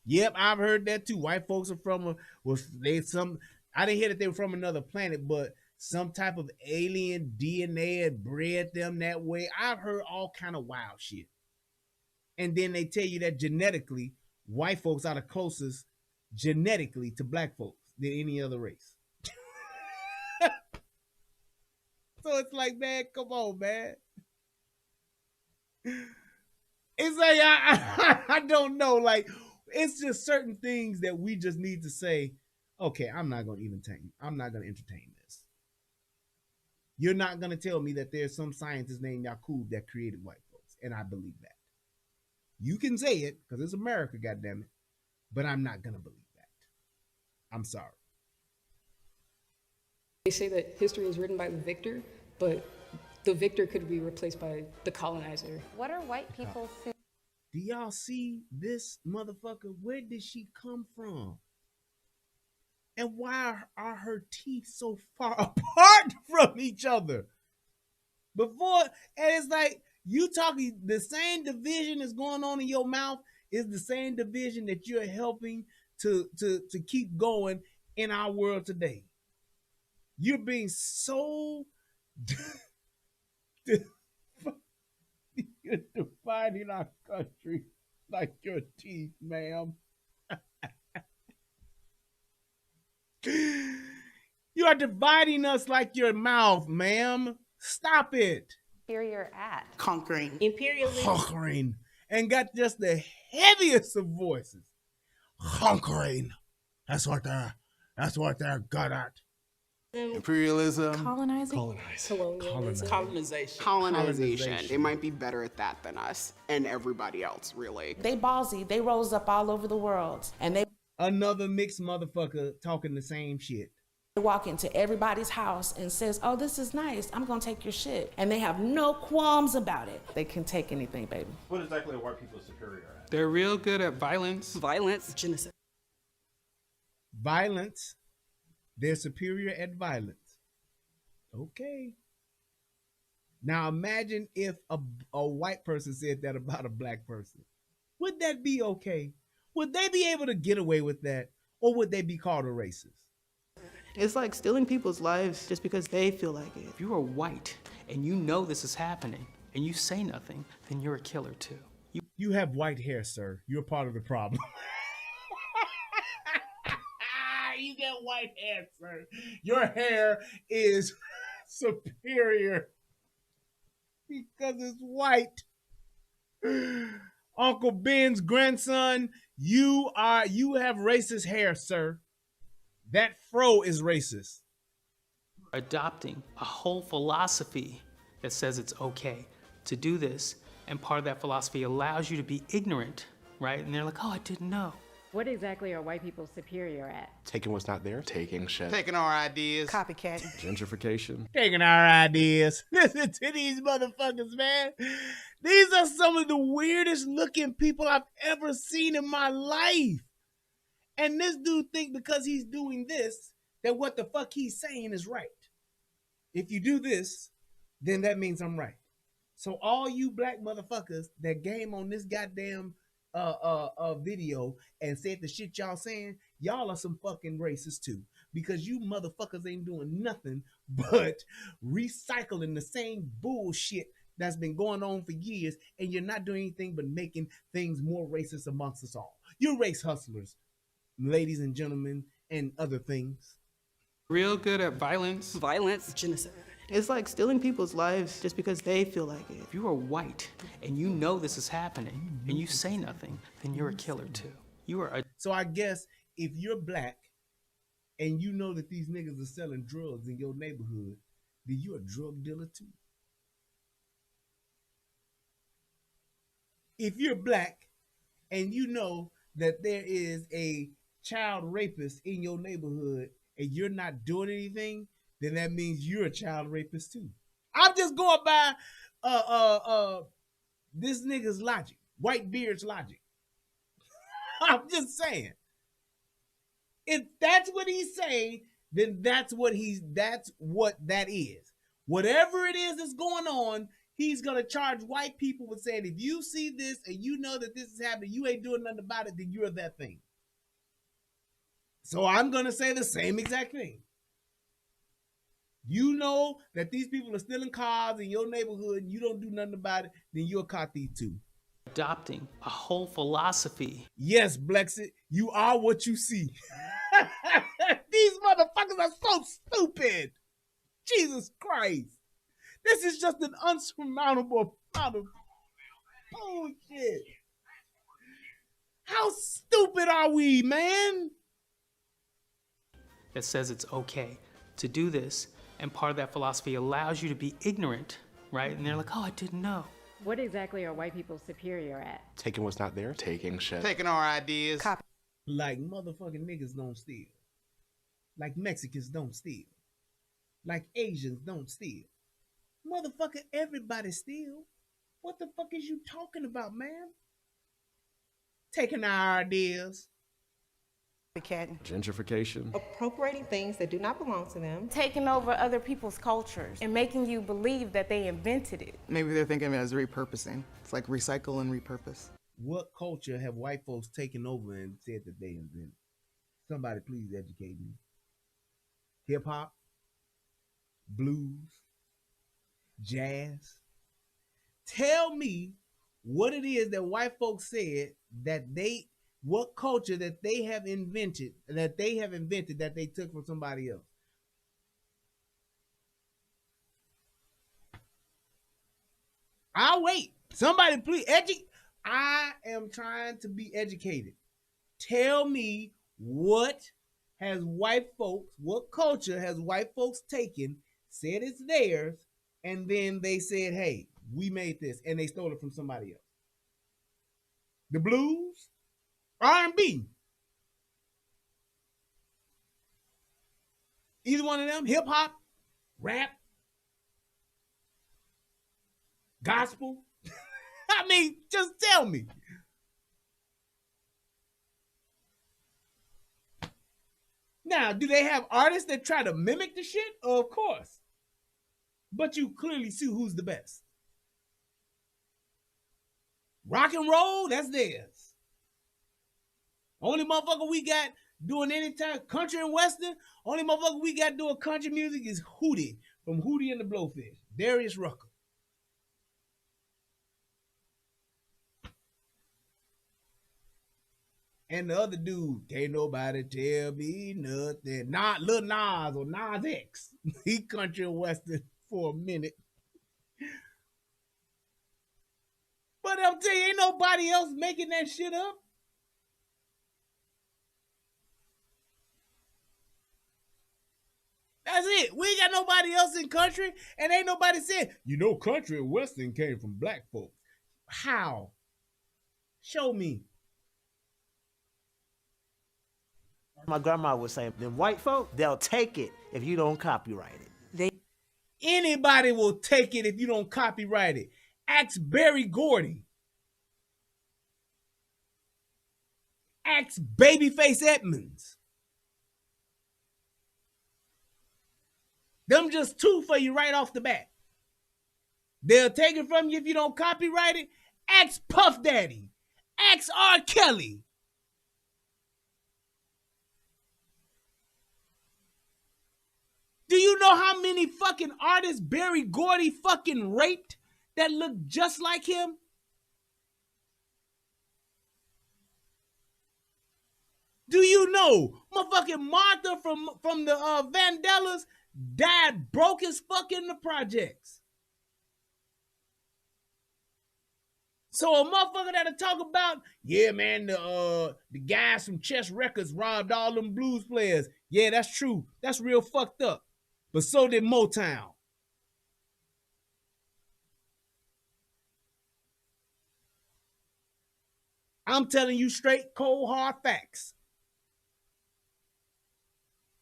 S1: Yep, I've heard that too. White folks are from I didn't hear that they were from another planet, but some type of alien DNA had bred them that way. I've heard all kind of wild shit. And then they tell you that genetically, white folks are the closest genetically to black folks than any other race. So it's like, man, come on, man. It's like, I don't know. Like, it's just certain things that we just need to say, okay, I'm not going to entertain this. You're not going to tell me that there's some scientist named Yaqub that created white folks, and I believe that. You can say it, because it's America, goddammit, but I'm not going to believe that. I'm sorry.
S6: They say that history is written by the victor, but the victor could be replaced by the colonizer.
S2: What are white people saying?
S1: Do y'all see this motherfucker? Where did she come from? And why are her teeth so far apart from each other? And it's like, you talking, the same division that's going on in your mouth is the same division that you're helping to keep going in our world today. You're being so you're dividing our country like your teeth, ma'am. You are dividing us like your mouth, ma'am. Stop it.
S2: Here you're at.
S5: Conquering. Imperialism.
S1: Conquering. And got just the heaviest of voices. Conquering. That's what they're good at.
S3: Imperialism.
S6: Colonization.
S3: Colonization. They might be better at that than us and everybody else, really.
S7: They ballsy. They rose up all over the world. And they
S1: another mixed motherfucker talking the same shit.
S7: They walk into everybody's house and says, oh, this is nice. I'm going to take your shit. And they have no qualms about it. They can take anything, baby.
S9: What exactly are white people superior at?
S12: They're real good at violence.
S6: Genocide.
S1: Violence. They're superior at violence. Okay. Now imagine if a white person said that about a black person. Would that be okay? Would they be able to get away with that? Or would they be called a racist?
S16: It's like stealing people's lives just because they feel like it.
S12: If you are white and you know this is happening and you say nothing, then you're a killer too.
S1: You have white hair, sir. You're part of the problem. You got white hair, sir. Your hair is superior because it's white. Uncle Ben's grandson, you have racist hair, sir. That fro is racist.
S12: Adopting a whole philosophy that says it's okay to do this, and part of that philosophy allows you to be ignorant, right? And they're like, oh, I didn't know.
S18: What exactly are white people superior at?
S21: Taking what's not there. Taking shit. Taking our ideas.
S11: Copycat.
S21: Gentrification.
S1: Taking our ideas. Listen to these motherfuckers, man. These are some of the weirdest looking people I've ever seen in my life. And this dude think because he's doing this, that what the fuck he's saying is right. If you do this, then that means I'm right. So all you black motherfuckers that game on this goddamn video and said the shit y'all saying, y'all are some fucking racists too. Because you motherfuckers ain't doing nothing but recycling the same bullshit that's been going on for years, and you're not doing anything but making things more racist amongst us all. You're race hustlers, ladies and gentlemen, and other things.
S12: Real good at violence.
S11: Violence.
S16: Genocide. It's like stealing people's lives just because they feel like it.
S12: If you are white and you know this is happening and you say nothing, then you're a killer too. You are a...
S1: So I guess if you're black and you know that these niggas are selling drugs in your neighborhood, then you're a drug dealer too. If you're black and you know that there is a child rapist in your neighborhood and you're not doing anything, then that means you're a child rapist too. I'm just going by this nigga's logic, Whitebeard's logic. I'm just saying. If that's what he's saying, then that's what that is. Whatever it is that's going on, he's gonna charge white people with saying, if you see this and you know that this is happening, you ain't doing nothing about it, then you're that thing. So I'm gonna say the same exact thing. You know that these people are stealing cars in your neighborhood and you don't do nothing about it, then you're a car thief too.
S12: Adopting a whole philosophy.
S1: Yes, Blexit, you are what you see. These motherfuckers are so stupid. Jesus Christ. This is just an unsurmountable amount of bullshit. How stupid are we, man?
S12: That says it's okay to do this, and part of that philosophy allows you to be ignorant, right? And they're like, oh, I didn't know.
S18: What exactly are white people superior at?
S21: Taking what's not there. Taking shit. Taking our ideas.
S1: Like motherfucking niggas don't steal. Like Mexicans don't steal. Like Asians don't steal. Motherfucker, everybody steal. What the fuck is you talking about, man? Taking our ideas.
S21: Gentrification.
S11: Appropriating things that do not belong to them.
S2: Taking over other people's cultures and making you believe that they invented it.
S4: Maybe they're thinking of it as repurposing. It's like recycle and repurpose.
S1: What culture have white folks taken over and said that they invented? Somebody please educate me. Hip hop, blues, jazz. Tell me what it is that white folks said that what culture that they have invented that they took from somebody else. I'll wait. Somebody please educate. I am trying to be educated. Tell me what culture has white folks taken, said it's theirs, and then they said, hey, we made this, and they stole it from somebody else. The blues, R&B. Either one of them, hip hop, rap, gospel. I mean, just tell me. Now, do they have artists that try to mimic the shit? Of course. But you clearly see who's the best. Rock and roll, that's theirs. Only motherfucker we got doing any time country and western. Only motherfucker we got doing country music is Hootie from Hootie and the Blowfish, Darius Rucker. And the other dude, can't nobody tell me nothing. Not Lil Nas or Nas X. He country and western for a minute. But I'm telling you, ain't nobody else making that shit up. That's it. We ain't got nobody else in country, and ain't nobody saying, country and western came from black folks. How? Show me.
S10: My grandma would say, them white folk, they'll take it if you don't copyright it.
S1: Anybody will take it if you don't copyright it. Ask Berry Gordy. Ask Babyface Edmonds. Them just two for you right off the bat. They'll take it from you if you don't copyright it. Ask Puff Daddy. Ask R. Kelly. Do you know how many fucking artists Berry Gordy fucking raped that look just like him? Do you know motherfucking Martha from the Vandellas died broke as fuck in the projects? So a motherfucker that'll talk about, yeah, man, the guys from Chess Records robbed all them blues players. Yeah, that's true. That's real fucked up. But so did Motown. I'm telling you straight, cold, hard facts.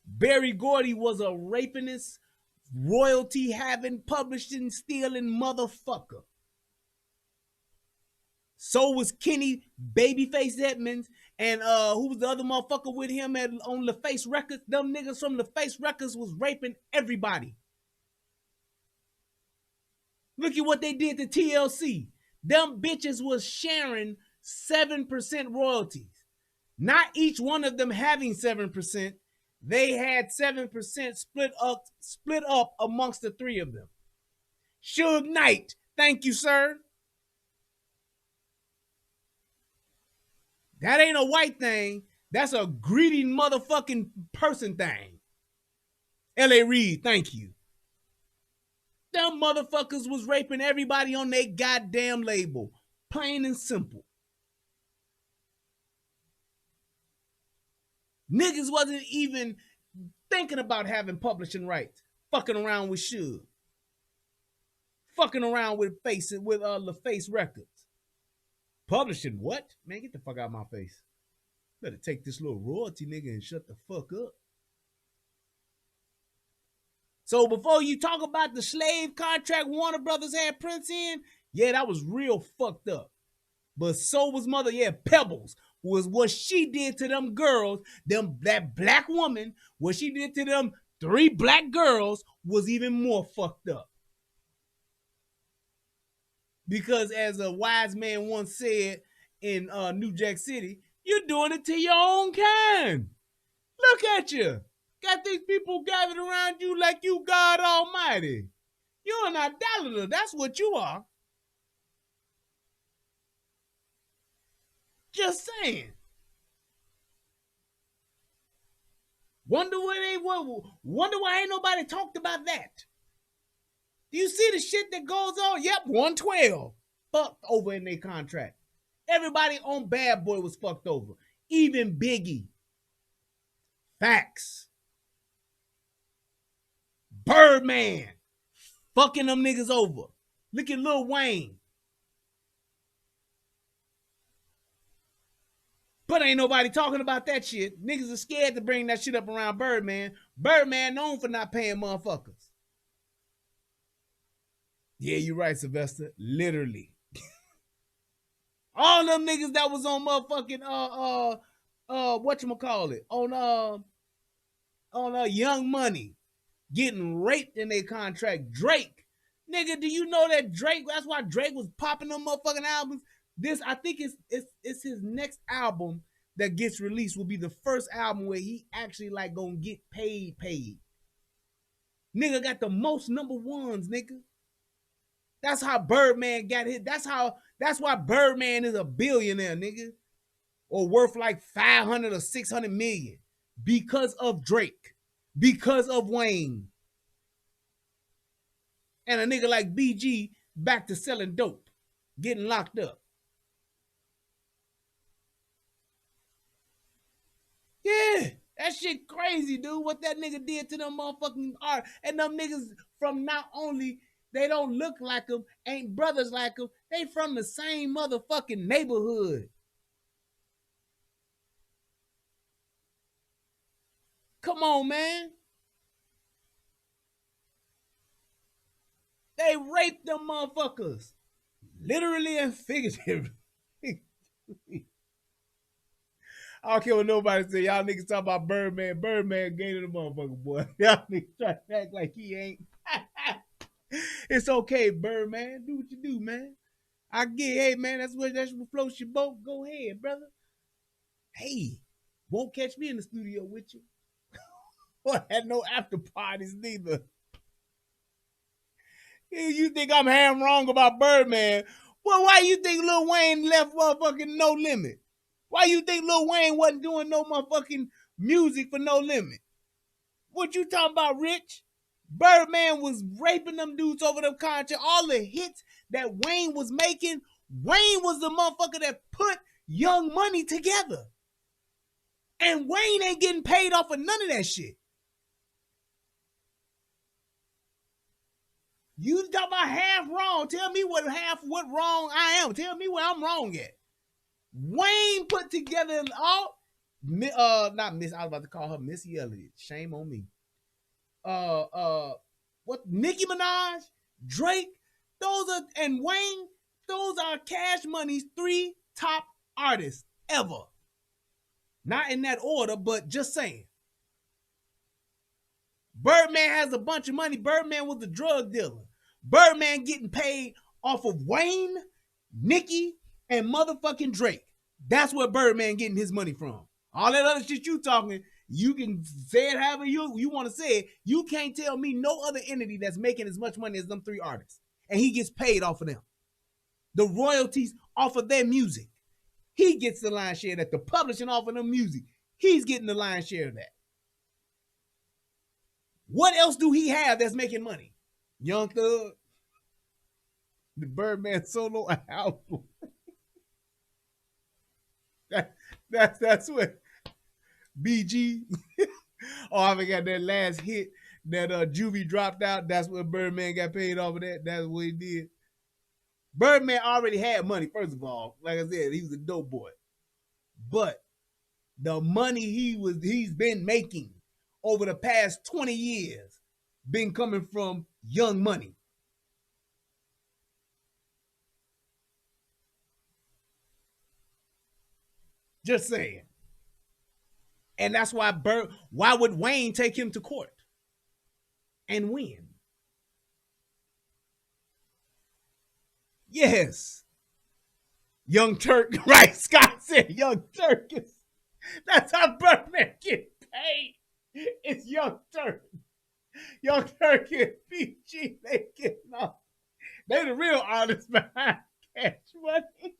S1: Berry Gordy was a rapinist, royalty-having, publishing, stealing motherfucker. So was Kenny Babyface Edmonds, and who was the other motherfucker with him on LaFace Records? Them niggas from LaFace Records was raping everybody. Look at what they did to TLC. Them bitches was sharing 7% royalties. Not each one of them having 7%. They had 7% split up amongst the three of them. Suge Knight, thank you, sir. That ain't a white thing. That's a greedy motherfucking person thing. L.A. Reid, thank you. Them motherfuckers was raping everybody on their goddamn label. Plain and simple. Niggas wasn't even thinking about having publishing rights. Fucking around with Suge. Fucking around with LaFace Records. Publishing what? Man, get the fuck out of my face. Better take this little royalty nigga and shut the fuck up. So before you talk about the slave contract Warner Brothers had Prince in, yeah, that was real fucked up. But so was mother, yeah, Pebbles was what she did to them girls, that black woman, what she did to them 3 black girls was even more fucked up. Because as a wise man once said in New Jack City, you're doing it to your own kind. Look at you. Got these people gathered around you like you God Almighty. You're an idolater. That's what you are. Just saying. Wonder why ain't nobody talked about that. Do you see the shit that goes on? Yep, 112. Fucked over in their contract. Everybody on Bad Boy was fucked over. Even Biggie. Facts. Birdman. Fucking them niggas over. Look at Lil Wayne. But ain't nobody talking about that shit. Niggas are scared to bring that shit up around Birdman. Birdman known for not paying motherfuckers. Yeah, you're right, Sylvester. Literally. All them niggas that was on motherfucking whatchamacallit, on Young Money, getting raped in their contract. Drake. Nigga, do you know that Drake, that's why Drake was popping them motherfucking albums? This, I think it's his next album that gets released will be the first album where he actually like gonna get paid. Nigga got the most number ones, nigga. That's how Birdman got hit. That's why Birdman is a billionaire, nigga. Or worth like 500 or 600 million. Because of Drake. Because of Wayne. And a nigga like BG back to selling dope. Getting locked up. Yeah, that shit crazy, dude. What that nigga did to them motherfucking art. And them niggas from not only they don't look like them, ain't brothers like them, they from the same motherfucking neighborhood. Come on, man. They raped them motherfuckers. Literally and figuratively. I don't care what nobody say. Y'all niggas talk about Birdman. Birdman gay to the motherfucker, boy. Y'all niggas try to act like he ain't. It's okay, Birdman. Do what you do, man. I get, hey, man, that's what floats your boat. Go ahead, brother. Hey, won't catch me in the studio with you. Or had no after parties neither. You think I'm ham wrong about Birdman? Well, why you think Lil Wayne left motherfucking No Limit? Why you think Lil Wayne wasn't doing no motherfucking music for No Limit? What you talking about, Rich? Birdman was raping them dudes over them contracts. All the hits that Wayne was making, Wayne was the motherfucker that put Young Money together. And Wayne ain't getting paid off of none of that shit. You talking about half wrong. Tell me what wrong I am. Tell me where I'm wrong at. Wayne put together all not Miss, I was about to call her Missy Elliott. Shame on me. What Nicki Minaj, Drake, and Wayne, those are Cash Money's 3 top artists ever. Not in that order, but just saying. Birdman has a bunch of money. Birdman was a drug dealer. Birdman getting paid off of Wayne, Nicki, and motherfucking Drake. That's where Birdman getting his money from. All that other shit you talking, you can say it however you want to say it. You can't tell me no other entity that's making as much money as them 3 artists. And he gets paid off of them. The royalties off of their music. He gets the lion's share of that. The publishing off of them music. He's getting the lion's share of that. What else do he have that's making money? Young Thug. The Birdman solo album. That's what BG. Oh, I forgot that last hit that Juvie dropped out. That's what Birdman got paid off of that. That's what he did. Birdman already had money, first of all. Like I said, he was a dope boy. But the money he's been making over the past 20 years been coming from Young Money. Just saying. And that's why why would Wayne take him to court and win? Yes. Young Turk, right? Scott said Young Turk that's how Birdman get paid. It's Young Turk. Young Turk and PG, they getting off. They the real artists behind Cash Money.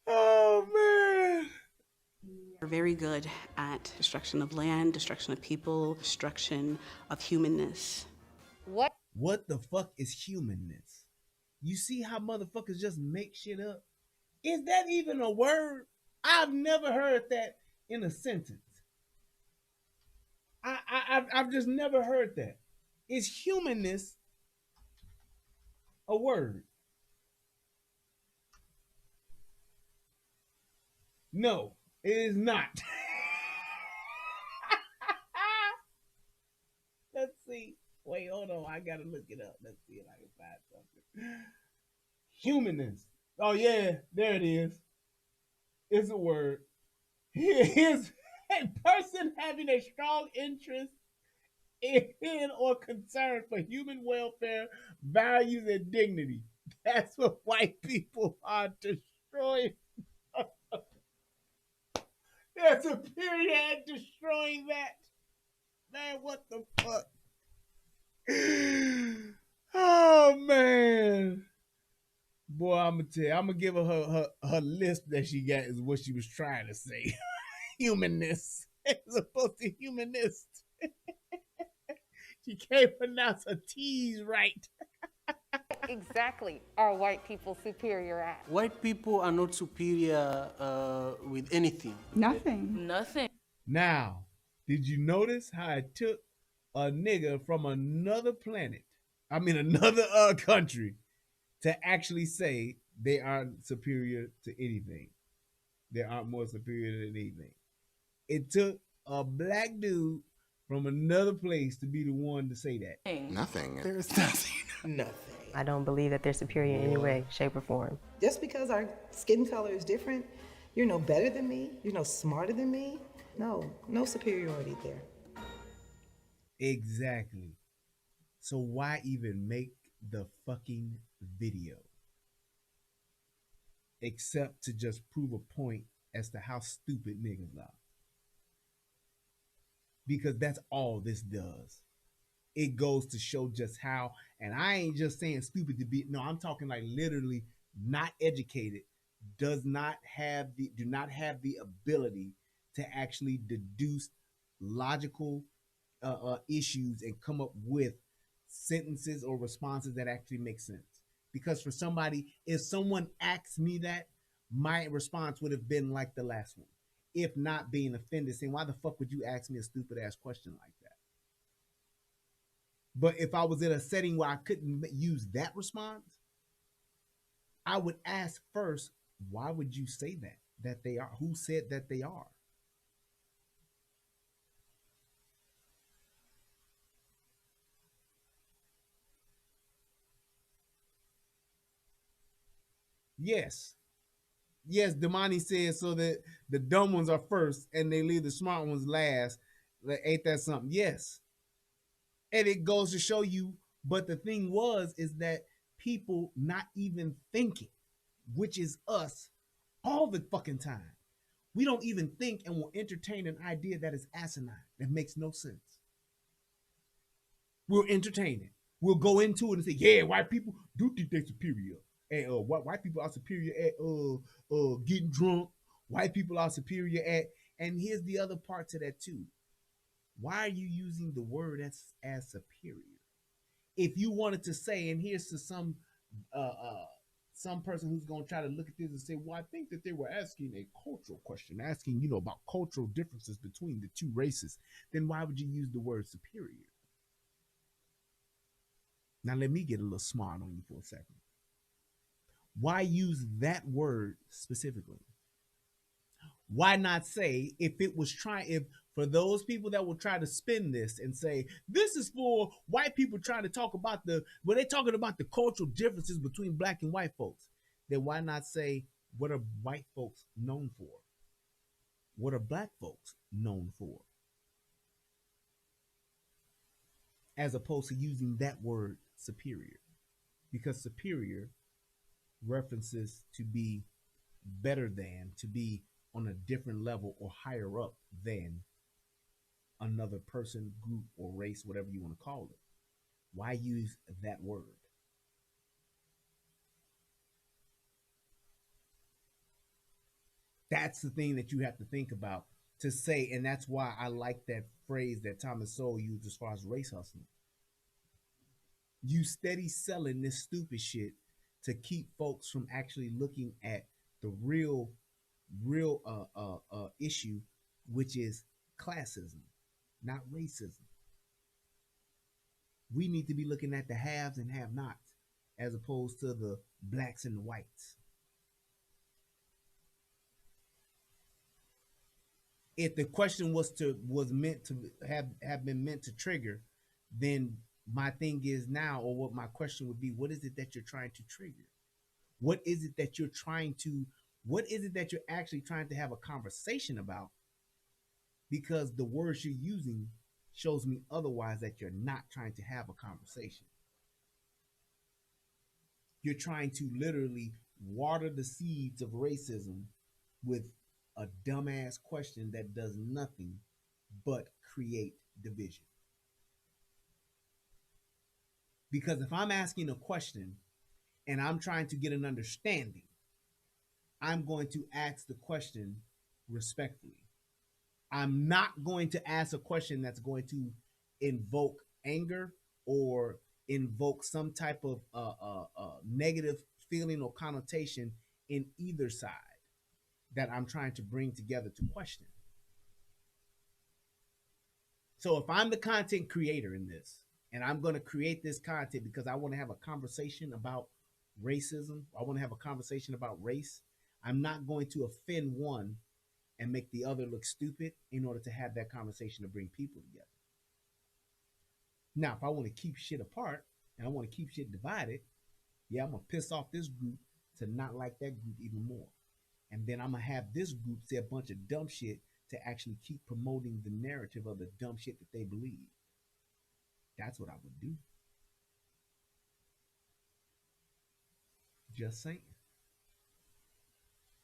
S1: Oh, man.
S13: We're very good at destruction of land, destruction of people, destruction of humanness.
S1: What the fuck is humanness? You see how motherfuckers just make shit up? Is that even a word? I've never heard that in a sentence. I've just never heard that. Is humanness a word? No, it is not. Let's see. Wait, hold on. I gotta look it up. Let's see if I can find something. Humanness. Oh yeah, there it is. It's a word. Here's a person having a strong interest in or concern for human welfare, values, and dignity. That's what white people are destroying. They're superior at destroying that. Man, what the fuck? Oh man. Boy, I'm gonna tell you, I'm gonna give her list that she got is what she was trying to say. Humanist. As opposed to humanist. She can't pronounce her T's right.
S2: Exactly are white people superior at?
S16: White people are not superior with anything.
S2: Nothing.
S7: Nothing.
S1: Now, did you notice how it took a nigga from another planet, I mean another country, to actually say they aren't superior to anything? They aren't more superior than anything. It took a black dude from another place to be the one to say that.
S21: Nothing.
S4: There's nothing.
S8: Nothing.
S24: I don't believe that they're superior in any way, shape, or form.
S8: Just because our skin color is different, you're no better than me, you're no smarter than me. No superiority there.
S1: Exactly. So why even make the fucking video? Except to just prove a point as to how stupid niggas are. Because that's all this does. It goes to show just how, and I ain't just saying stupid to be, no, I'm talking like literally not educated, do not have the ability to actually deduce logical issues and come up with sentences or responses that actually make sense. Because for somebody, if someone asked me that, my response would have been like the last one. If not being offended, saying, why the fuck would you ask me a stupid ass question like that? But if I was in a setting where I couldn't use that response, I would ask first, why would you say that? That they are? Who said that they are? Yes. Yes, Damani says so that the dumb ones are first and they leave the smart ones last. Like, ain't that something? Yes. And it goes to show you, but the thing is that people not even thinking, which is us all the fucking time. We don't even think and will entertain an idea that is asinine, that makes no sense. We'll entertain it. We'll go into it and say, yeah, white people do think they're superior. And white people are superior at getting drunk. White people are superior at, and here's the other part to that too. Why are you using the word as superior? If you wanted to say, and here's to some person who's going to try to look at this and say, well, I think that they were asking a cultural question, asking, about cultural differences between the two races, then why would you use the word superior? Now, let me get a little smart on you for a second. Why use that word specifically? Why not say, if for those people that will try to spin this and say, this is for white people trying to talk about when they're talking about the cultural differences between black and white folks, then why not say, what are white folks known for? What are black folks known for? As opposed to using that word superior. Because superior references to be better than, to be on a different level or higher up than another person, group, or race, whatever you want to call it. Why use that word? That's the thing that you have to think about to say, and that's why I like that phrase that Thomas Sowell used as far as race hustling. You steady selling this stupid shit to keep folks from actually looking at the real issue, which is classism, not racism. We need to be looking at the haves and have-nots as opposed to the blacks and the whites. If the question was meant to have been meant to trigger, then my thing is now, or what my question would be, what is it that you're trying to trigger? What is it that you're actually trying to have a conversation about? Because the words you're using shows me otherwise that you're not trying to have a conversation. you're trying to literally water the seeds of racism with a dumbass question that does nothing but create division. Because if I'm asking a question and I'm trying to get an understanding, I'm going to ask the question respectfully. I'm not going to ask a question that's going to invoke anger or invoke some type of negative feeling or connotation in either side that I'm trying to bring together to question. So if I'm the content creator in this, and I'm going to create this content because I want to have a conversation about racism, I want to have a conversation about race, I'm not going to offend one and make the other look stupid in order to have that conversation to bring people together. Now, if I want to keep shit apart and I want to keep shit divided, yeah, I'm going to piss off this group to not like that group even more. And then I'm going to have this group say a bunch of dumb shit to actually keep promoting the narrative of the dumb shit that they believe. That's what I would do. Just saying.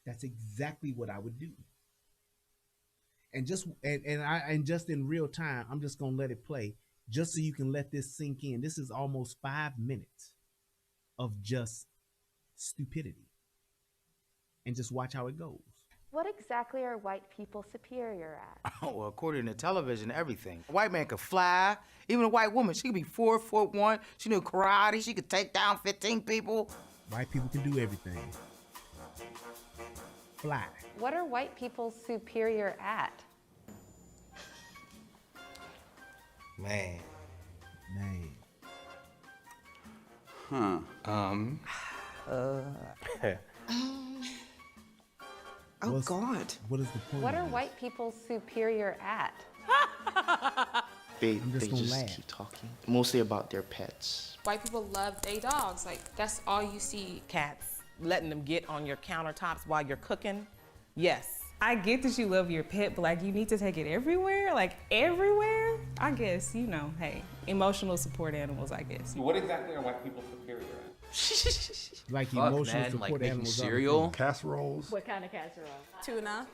S1: That's exactly what I would do. And just in real time, I'm just gonna let it play, just so you can let this sink in. This is almost 5 minutes of just stupidity, and just watch how it goes.
S14: What exactly are white people superior at?
S15: Oh, well, according to television, everything. A white man could fly. Even a white woman, she could be 4'1". She knew karate. She could take down 15 people.
S1: White people can do everything. Fly.
S14: What are white people superior at?
S15: Man.
S14: Oh,
S8: God.
S1: What is the point?
S14: What are white people superior at?
S17: They
S1: just
S17: keep talking, mostly about their pets.
S2: White people love their dogs. Like, that's all you see.
S20: Cats, letting them get on your countertops while you're cooking. Yes.
S2: I get that you love your pet, but like, you need to take it everywhere? Like, everywhere? I guess, you know, hey, emotional support animals, I guess.
S19: What exactly are white people superior at?
S1: Like emotional support animals.
S19: Cereal?
S25: Casseroles?
S18: What kind of casserole?
S11: Tuna.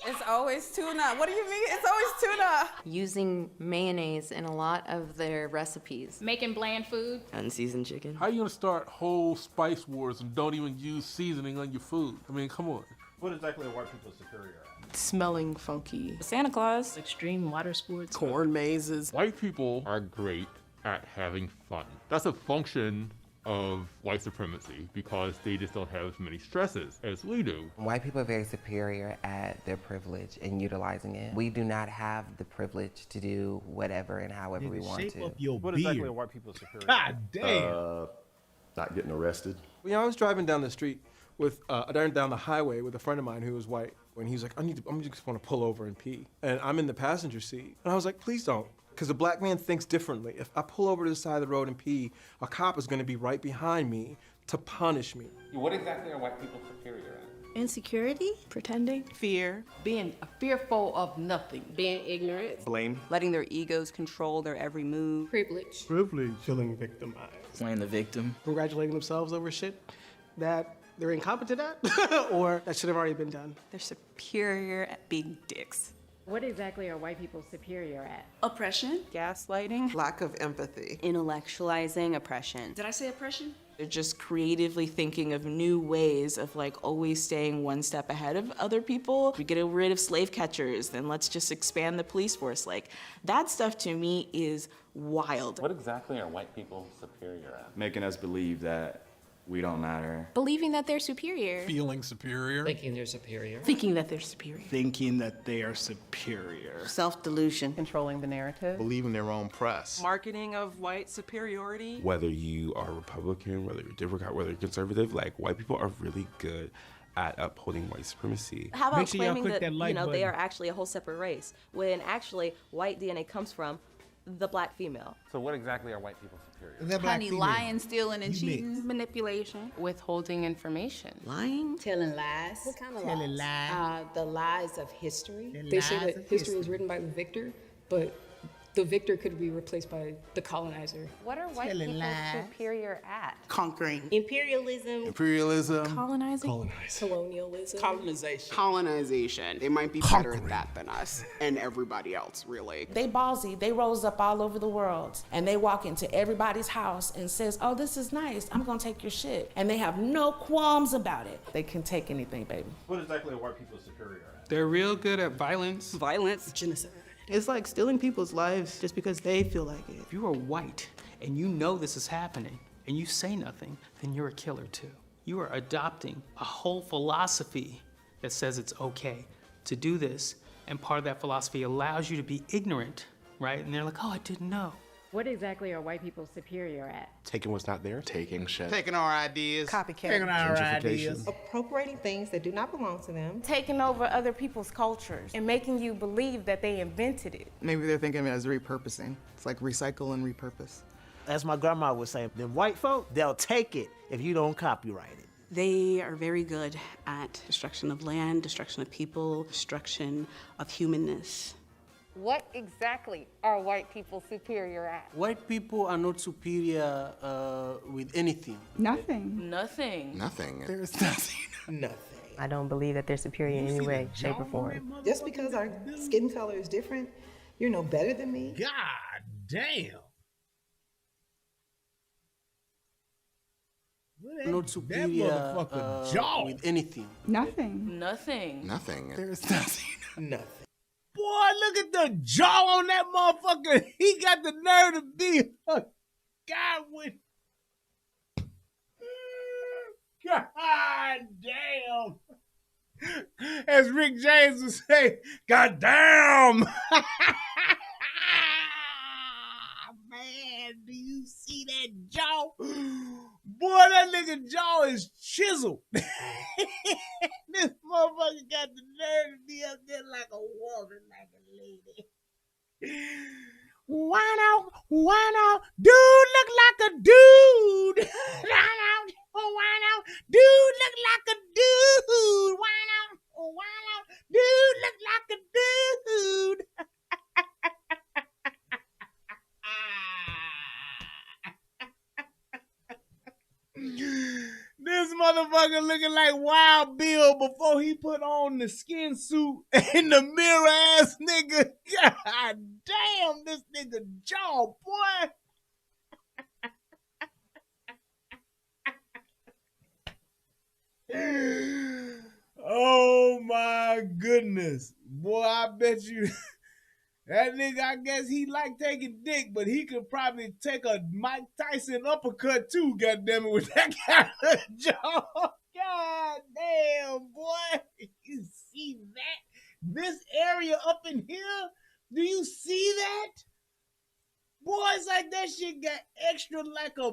S11: It's always tuna. What do you mean? It's always tuna.
S14: Using mayonnaise in a lot of their recipes.
S18: Making bland food.
S14: Unseasoned chicken.
S26: How are you gonna start whole spice wars and don't even use seasoning on your food? I mean, come on.
S9: What exactly are white people superior at?
S13: Smelling funky. Santa Claus. Extreme water sports.
S16: Corn mazes.
S27: White people are great at having fun. That's a function of white supremacy because they just don't have as many stresses as we do.
S28: White people are very superior at their privilege and utilizing it. We do not have the privilege to do whatever and however we want
S1: shape
S28: to.
S1: up your
S9: What
S1: beard.
S9: exactly are white people superior
S1: God
S9: at?
S1: damn.
S25: Not getting arrested.
S16: You know, I was driving down the street with, down the highway with a friend of mine who was white. When he was like, I just want to pull over and pee. And I'm in the passenger seat. And I was like, please don't. Because a black man thinks differently. If I pull over to the side of the road and pee, a cop is going to be right behind me to punish me.
S19: What exactly are white people superior at?
S13: Insecurity. Pretending.
S20: Fear.
S29: Being fearful of nothing.
S5: Being ignorant.
S27: Blame.
S13: Letting their egos control their every move.
S6: Privilege.
S16: Privilege. Feeling victimized.
S17: Playing the victim.
S16: Congratulating themselves over shit that they're incompetent at or that should have already been done.
S13: They're superior at being dicks.
S18: What exactly are white people superior at?
S13: Oppression.
S20: Gaslighting.
S8: Lack of empathy.
S13: Intellectualizing oppression.
S5: Did I say oppression?
S13: They're just creatively thinking of new ways of like always staying one step ahead of other people. We get rid of slave catchers, then let's just expand the police force. Like, that stuff to me is wild.
S19: What exactly are white people superior at?
S25: Making us believe that we don't matter.
S14: Believing that they're superior.
S25: Feeling superior.
S5: Thinking they're superior.
S13: Thinking that they're superior.
S10: Thinking that they are superior.
S13: Self-delusion.
S20: Controlling the narrative.
S25: Believing their own press.
S22: Marketing of white superiority.
S23: Whether you are Republican, whether you're Democrat, whether you're conservative, like white people are really good at upholding white supremacy.
S24: How about
S1: Make sure y'all
S24: claiming
S1: click
S24: that,
S1: that like
S24: they
S1: button.
S24: are actually a whole separate race, when actually white DNA comes from the black female?
S19: So what exactly are white people superior at?
S1: That black
S11: Honey,
S1: female.
S11: lying, stealing, and
S1: You
S11: cheating.
S1: mixed.
S2: Manipulation. Withholding information.
S13: Lying.
S5: Telling lies. What kind of
S1: Telling lies.
S5: The lies of history.
S1: The
S6: They say
S1: lies
S6: that
S1: of
S6: history is written by the victor, but the victor could be replaced by the colonizer.
S14: What are white
S1: Telling
S14: people
S1: lies.
S14: superior at?
S3: Conquering.
S5: Imperialism.
S3: Imperialism.
S14: Colonizing.
S5: Colonialism.
S3: Colonization.
S4: Colonization. They might be better at that than us and everybody else, really.
S7: They ballsy, they rose up all over the world, and they walk into everybody's house and says, oh, this is nice, I'm gonna take your shit. And they have no qualms about it. They can take anything, baby.
S9: What exactly are white people superior at?
S12: They're real good at violence.
S4: Violence.
S6: Genocide.
S15: It's like stealing people's lives just because they feel like it.
S12: If you are white and you know this is happening and you say nothing, then you're a killer too. You are adopting a whole philosophy that says it's okay to do this, and part of that philosophy allows you to be ignorant, right? And they're like, oh, I didn't know.
S18: What exactly are white people superior at?
S23: Taking what's not there.
S25: Taking shit.
S3: Taking our ideas.
S1: Taking
S20: Copycat.
S1: our ideas.
S8: Appropriating things that do not belong to them.
S2: Taking over other people's cultures and making you believe that they invented it.
S21: Maybe they're thinking of it as repurposing. It's like recycle and repurpose.
S10: As my grandma would say, them white folk, they'll take it if you don't copyright it.
S26: They are very good at destruction of land, destruction of people, destruction of humanness.
S14: What exactly are white people superior at?
S3: White people are not superior with anything.
S2: Nothing.
S20: Nothing.
S25: Nothing.
S3: There's nothing.
S8: Nothing.
S24: I don't believe that they're superior in any way, shape, or form.
S8: Just because our skin color is different, you're no better than me.
S1: God damn.
S3: Not superior
S1: motherfucker jaw.
S3: with anything.
S2: Nothing.
S20: Nothing.
S25: Nothing.
S3: There's nothing.
S8: Nothing.
S1: Boy, look at the jaw on that motherfucker. He got the nerve to be a guy with. God damn. As Rick James would say, God damn. Man, do you see that jaw? Boy, that nigga jaw is chiseled. This motherfucker got the nerve to be up there like a woman, like a lady. Why not? Dude look like a dude. Why not? Dude look like a dude. Why not? Dude look like a dude. This motherfucker looking like Wild Bill before he put on the skin suit and the mirror ass nigga. God damn, this nigga jaw, boy. Oh my goodness. Boy, I bet you that nigga, I guess he like taking dick, but he could probably take a Mike Tyson uppercut too, goddammit, with that kind of jaw. God damn, boy. You see that? This area up in here? Do you see that? Boy, it's like that shit got extra like a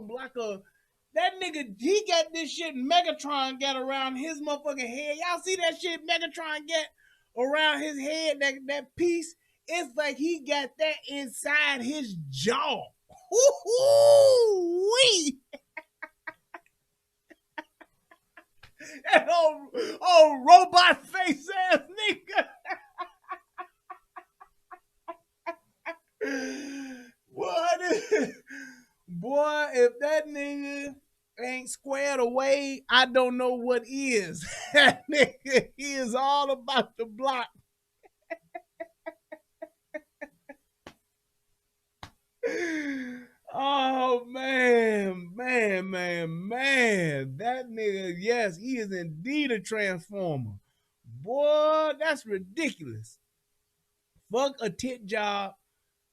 S1: that nigga, he got this shit Megatron got around his motherfucking head. Y'all see that shit Megatron get around his head, that piece? It's like he got that inside his jaw. Woo-hoo-wee. That old robot face ass nigga. What? Boy, if that nigga ain't squared away, I don't know what is. That nigga, he is all about the block. Oh man. That nigga, yes, he is indeed a transformer. Boy, that's ridiculous. Fuck a tit job.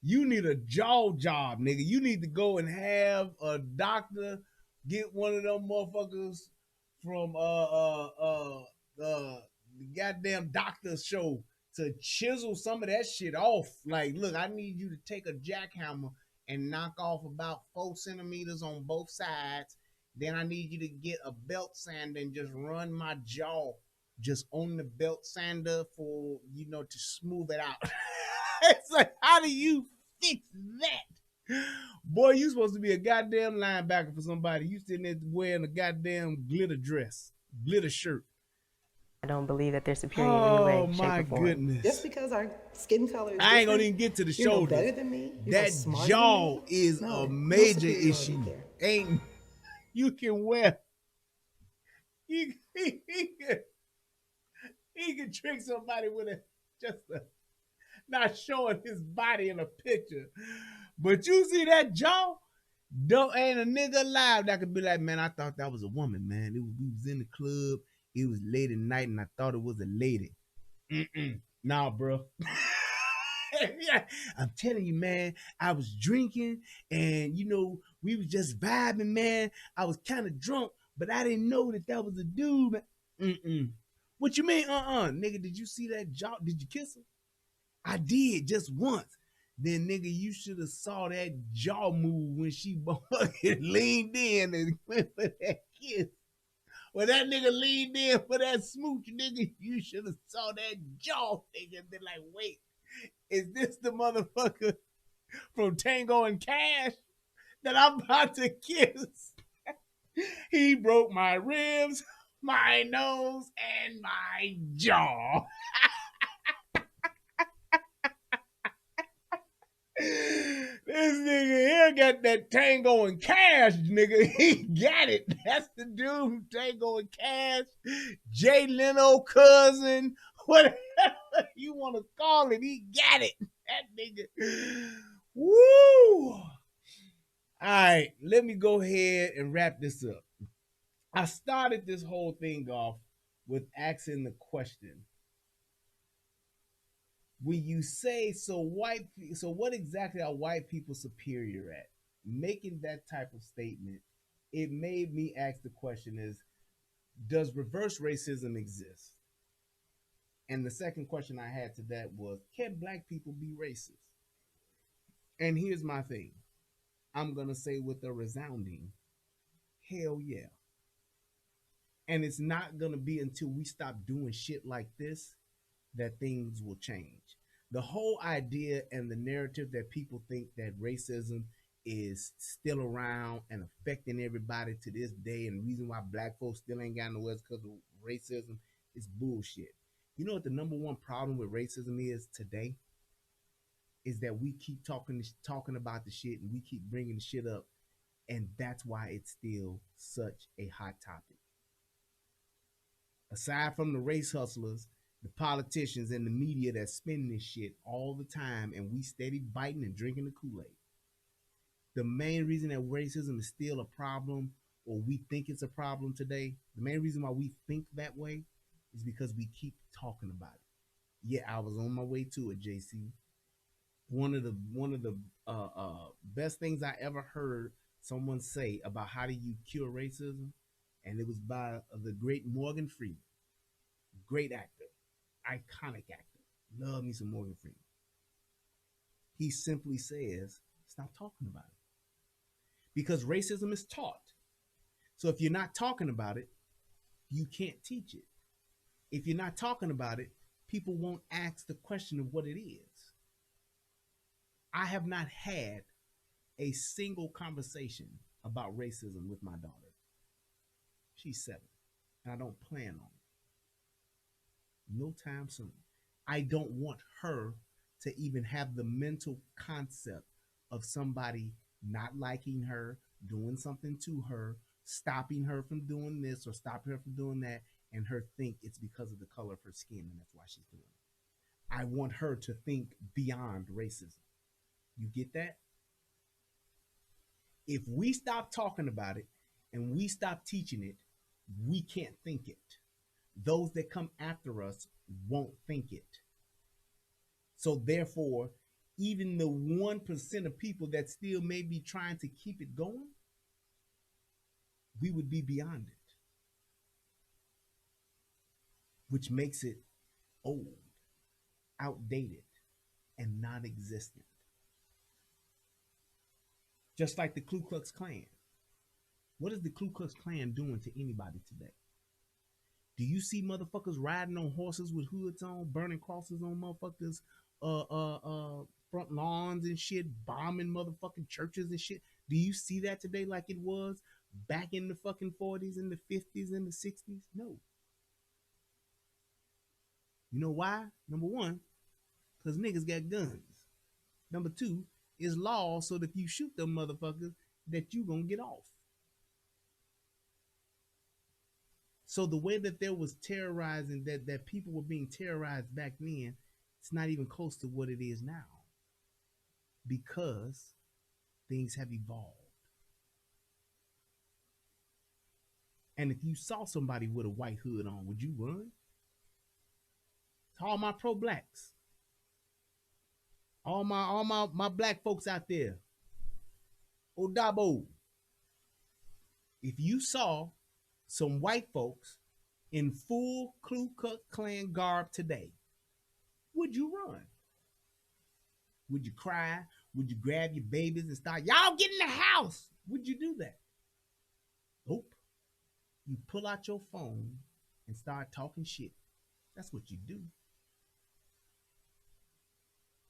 S1: You need a jaw job, nigga. You need to go and have a doctor get one of them motherfuckers from the goddamn doctor show to chisel some of that shit off. Like, look, I need you to take a jackhammer and knock off about 4 centimeters on both sides. Then I need you to get a belt sander and just run my jaw just on the belt sander for, to smooth it out. It's like, how do you fix that? Boy, you supposed to be a goddamn linebacker for somebody. You sitting there wearing a goddamn glitter dress, glitter shirt.
S24: I don't believe that they're superior in
S1: Oh
S24: any way, shape,
S1: my
S24: or form.
S1: goodness.
S8: Just because our skin color is
S1: I ain't gonna
S8: different,
S1: even get to the
S8: you're no
S1: shoulders.
S8: better than me. You're no
S1: That
S8: smarter
S1: jaw
S8: than me.
S1: is
S8: No,
S1: a
S8: no
S1: major
S8: superiority
S1: issue.
S8: there.
S1: Ain't you can he, he, he, can, he can trick somebody with a not showing his body in a picture. But you see that jaw? Don't ain't a nigga alive that could be like, man, I thought that was a woman, man. We was in the club, it was late at night, and I thought it was a lady. Nah, bro. Yeah, I'm telling you, man, I was drinking and we was just vibing, man. I was kind of drunk, but I didn't know that was a dude, man. What you mean, nigga, did you see that jaw? Did you kiss her? I did just once. Then, nigga, you should have saw that jaw move when she fucking leaned in and went for that kiss. When that nigga leaned in for that smooch, nigga, you should have saw that jaw, nigga, and been like, wait, is this the motherfucker from Tango and Cash that I'm about to kiss? He broke my ribs, my nose, and my jaw. This nigga here got that Tango and Cash, nigga. He got it. That's the dude from Tango and Cash. Jay Leno cousin, whatever you want to call it, he got it. That nigga. Woo! All right, let me go ahead and wrap this up. I started this whole thing off with asking the question, when you say, so what exactly are white people superior at? Making that type of statement, it made me ask the question is, does reverse racism exist? And the second question I had to that was, can black people be racist? And here's my thing. I'm going to say with a resounding, hell yeah. And it's not going to be until we stop doing shit like this that things will change. The whole idea and the narrative that people think that racism is still around and affecting everybody to this day, and the reason why black folks still ain't got nowhere is because of racism is bullshit. You know what the number one problem with racism is today? Is that we keep talking about the shit and we keep bringing the shit up, and that's why it's still such a hot topic. Aside from the race hustlers, the politicians and the media that spin this shit all the time, and we steady biting and drinking the Kool-Aid. The main reason that racism is still a problem, or we think it's a problem today, the main reason why we think that way is because we keep talking about it. Yeah, I was on my way to it, JC. One of the best things I ever heard someone say about how do you cure racism, and it was by the great Morgan Freeman. Great actor, iconic actor. Love me some Morgan Freeman. He simply says, stop talking about it. Because racism is taught. So if you're not talking about it, you can't teach it. If you're not talking about it, people won't ask the question of what it is. I have not had a single conversation about racism with my daughter. She's 7, and I don't plan on it. No time soon. I don't want her to even have the mental concept of somebody not liking her, doing something to her, stopping her from doing this or stopping her from doing that, and her think it's because of the color of her skin and that's why she's doing it. I want her to think beyond racism. You get that? If we stop talking about it and we stop teaching it, we can't think it. Those that come after us won't think it. So therefore, even the 1% of people that still may be trying to keep it going, we would be beyond it. Which makes it old, outdated, and non-existent. Just like the Ku Klux Klan. What is the Ku Klux Klan doing to anybody today? Do you see motherfuckers riding on horses with hoods on, burning crosses on motherfuckers' front lawns and shit, bombing motherfucking churches and shit? Do you see that today like it was back in the fucking 40s and the 50s and the 60s? No. You know why? Number one, because niggas got guns. Number two, is law so that if you shoot them motherfuckers, that you gonna get off. So the way that there was terrorizing, that people were being terrorized back then, it's not even close to what it is now. Because things have evolved. And if you saw somebody with a white hood on, would you run? To all my pro-blacks. All my black folks out there. Odabo. If you saw some white folks in full Ku Klux Klan garb today, would you run? Would you cry? Would you grab your babies and start, y'all get in the house? Would you do that? Nope. You pull out your phone and start talking shit. That's what you do.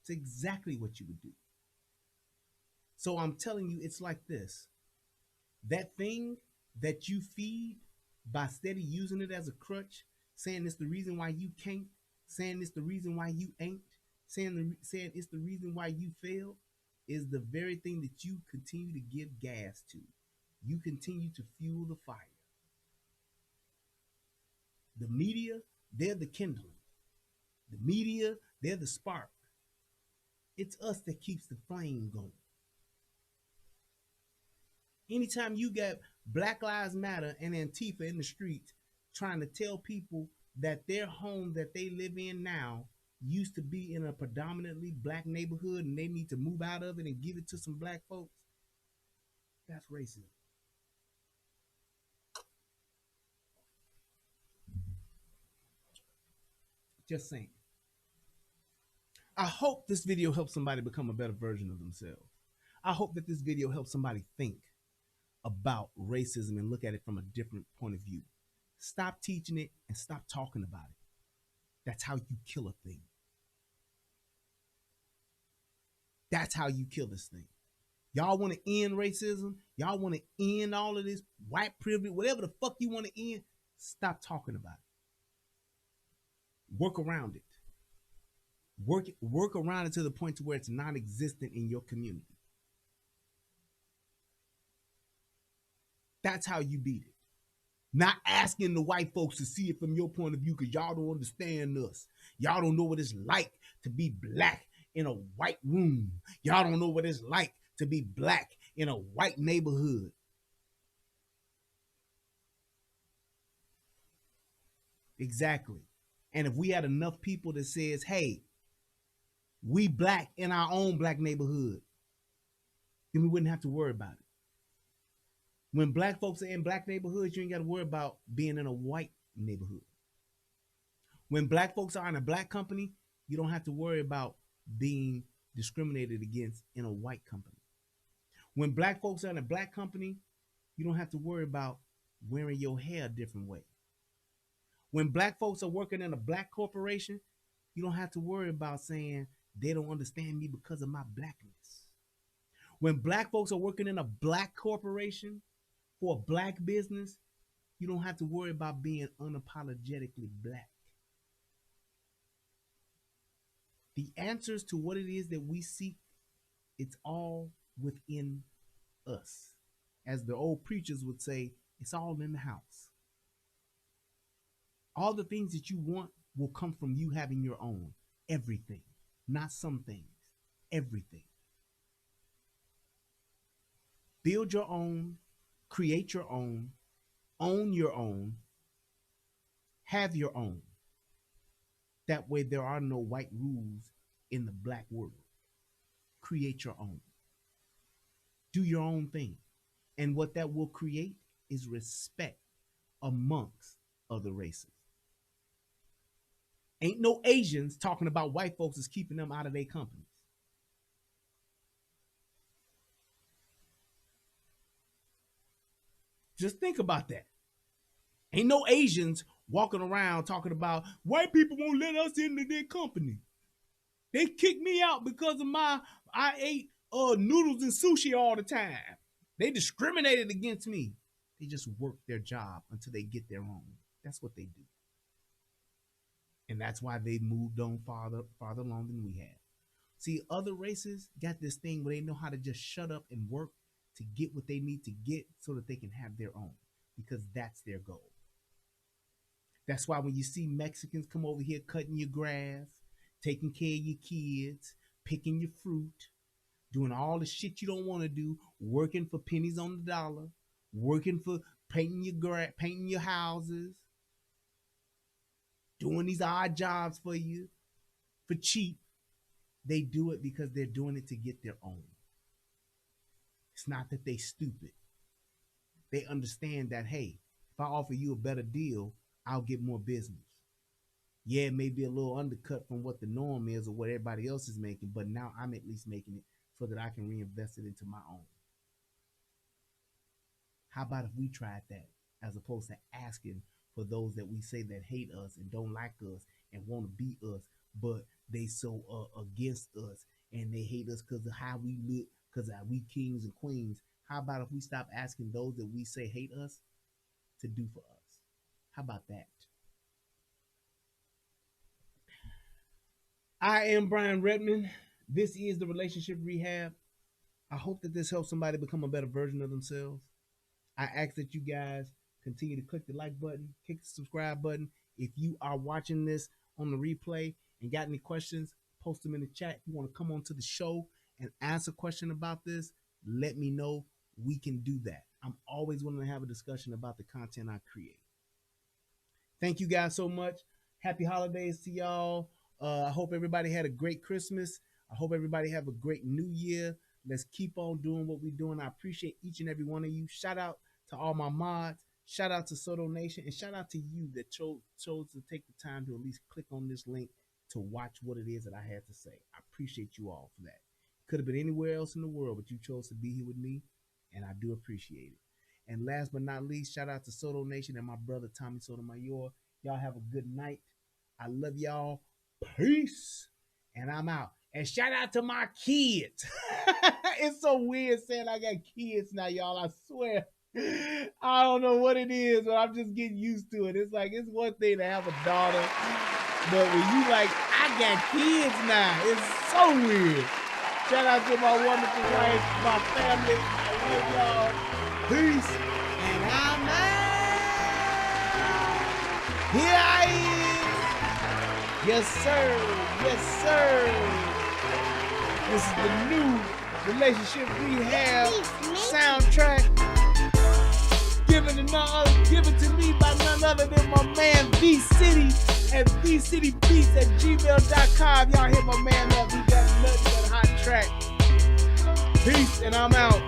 S1: It's exactly what you would do. So I'm telling you, it's like this. That thing that you feed by steady using it as a crutch, saying it's the reason why you can't, saying it's the reason why you ain't, saying it's the reason why you fail, is the very thing that you continue to give gas to. You continue to fuel the fire. The media, they're the kindling. The media, they're the spark. It's us that keeps the flame going. Anytime you got Black Lives Matter and Antifa in the streets trying to tell people that their home that they live in now used to be in a predominantly black neighborhood and they need to move out of it and give it to some black folks, that's racism. Just saying. I hope this video helps somebody become a better version of themselves. I hope that this video helps somebody think about racism and look at it from a different point of view. Stop teaching it and stop talking about it. That's how you kill a thing. That's how you kill this thing. Y'all want to end racism? Y'all want to end all of this white privilege, whatever the fuck you want to end? Stop talking about it. Work around it. Work around it to the point to where it's non-existent in your community. That's how you beat it. Not asking the white folks to see it from your point of view because y'all don't understand us. Y'all don't know what it's like to be black in a white room. Y'all don't know what it's like to be black in a white neighborhood. Exactly. And if we had enough people that says, hey, we black in our own black neighborhood, then we wouldn't have to worry about it. When black folks are in black neighborhoods, you ain't got to worry about being in a white neighborhood. When black folks are in a black company, you don't have to worry about being discriminated against in a white company. When black folks are in a black company, you don't have to worry about wearing your hair a different way. When black folks are working in a black corporation, you don't have to worry about saying they don't understand me because of my blackness. When black folks are working in a black corporation for a black business, you don't have to worry about being unapologetically black. The answers to what it is that we seek, it's all within us. As the old preachers would say, it's all in the house. All the things that you want will come from you having your own. Everything. Not some things. Everything. Build your own. Create your own. Own your own. Have your own. That way there are no white rules in the black world. Create your own. Do your own thing. And what that will create is respect amongst other races. Ain't no Asians talking about white folks is keeping them out of their companies. Just think about that. Ain't no Asians walking around talking about white people won't let us into their company. They kicked me out because of I ate noodles and sushi all the time. They discriminated against me. They just work their job until they get their own. That's what they do. And that's why they moved on farther along than we have. See, other races got this thing where they know how to just shut up and work to get what they need to get so that they can have their own, because that's their goal. That's why when you see Mexicans come over here cutting your grass, taking care of your kids, picking your fruit, doing all the shit you don't want to do, working for pennies on the dollar, working for painting your houses, doing these odd jobs for you for cheap, they do it because they're doing it to get their own. It's not that they stupid. They understand that, hey, if I offer you a better deal, I'll get more business. Yeah, it may be a little undercut from what the norm is or what everybody else is making, but now I'm at least making it so that I can reinvest it into my own. How about if we tried that, as opposed to asking for those that we say that hate us and don't like us and want to be us, but they so against us and they hate us because of how we look, because we kings and queens. How about if we stop asking those that we say hate us to do for us? How about that? I am Brian Redmond. This is the Relationship Rehab. I hope that this helps somebody become a better version of themselves. I ask that you guys continue to click the like button, click the subscribe button. If you are watching this on the replay and got any questions, post them in the chat. If you want to come on to the show and ask a question about this, let me know. We can do that. I'm always willing to have a discussion about the content I create. Thank you guys so much. Happy holidays to y'all. I hope everybody had a great Christmas. I hope everybody have a great new year. Let's keep on doing what we're doing. I appreciate each and every one of you. Shout out to all my mods. Shout out to Soto Nation. And shout out to you that chose to take the time to at least click on this link to watch what it is that I had to say. I appreciate you all for that. Could have been anywhere else in the world, but you chose to be here with me, and I do appreciate it. And last but not least, shout out to Soto Nation and my brother Tommy Sotomayor. Y'all have a good night. I love y'all. Peace. And I'm out. And shout out to my kids. It's so weird saying I got kids now, y'all. I swear. I don't know what it is, but I'm just getting used to it. It's like, it's one thing to have a daughter, but when you like, I got kids now, it's so weird. Shout out to my wonderful wife, my family. I love y'all. Peace. And I'm out. Here I am. Yes, sir. Yes, sir. This is the new Relationship Rehab soundtrack. Given to me by none other than my man V-City at vcitybeats@gmail.com. Y'all hit my man up. He got nothing but hot track. Peace, and I'm out.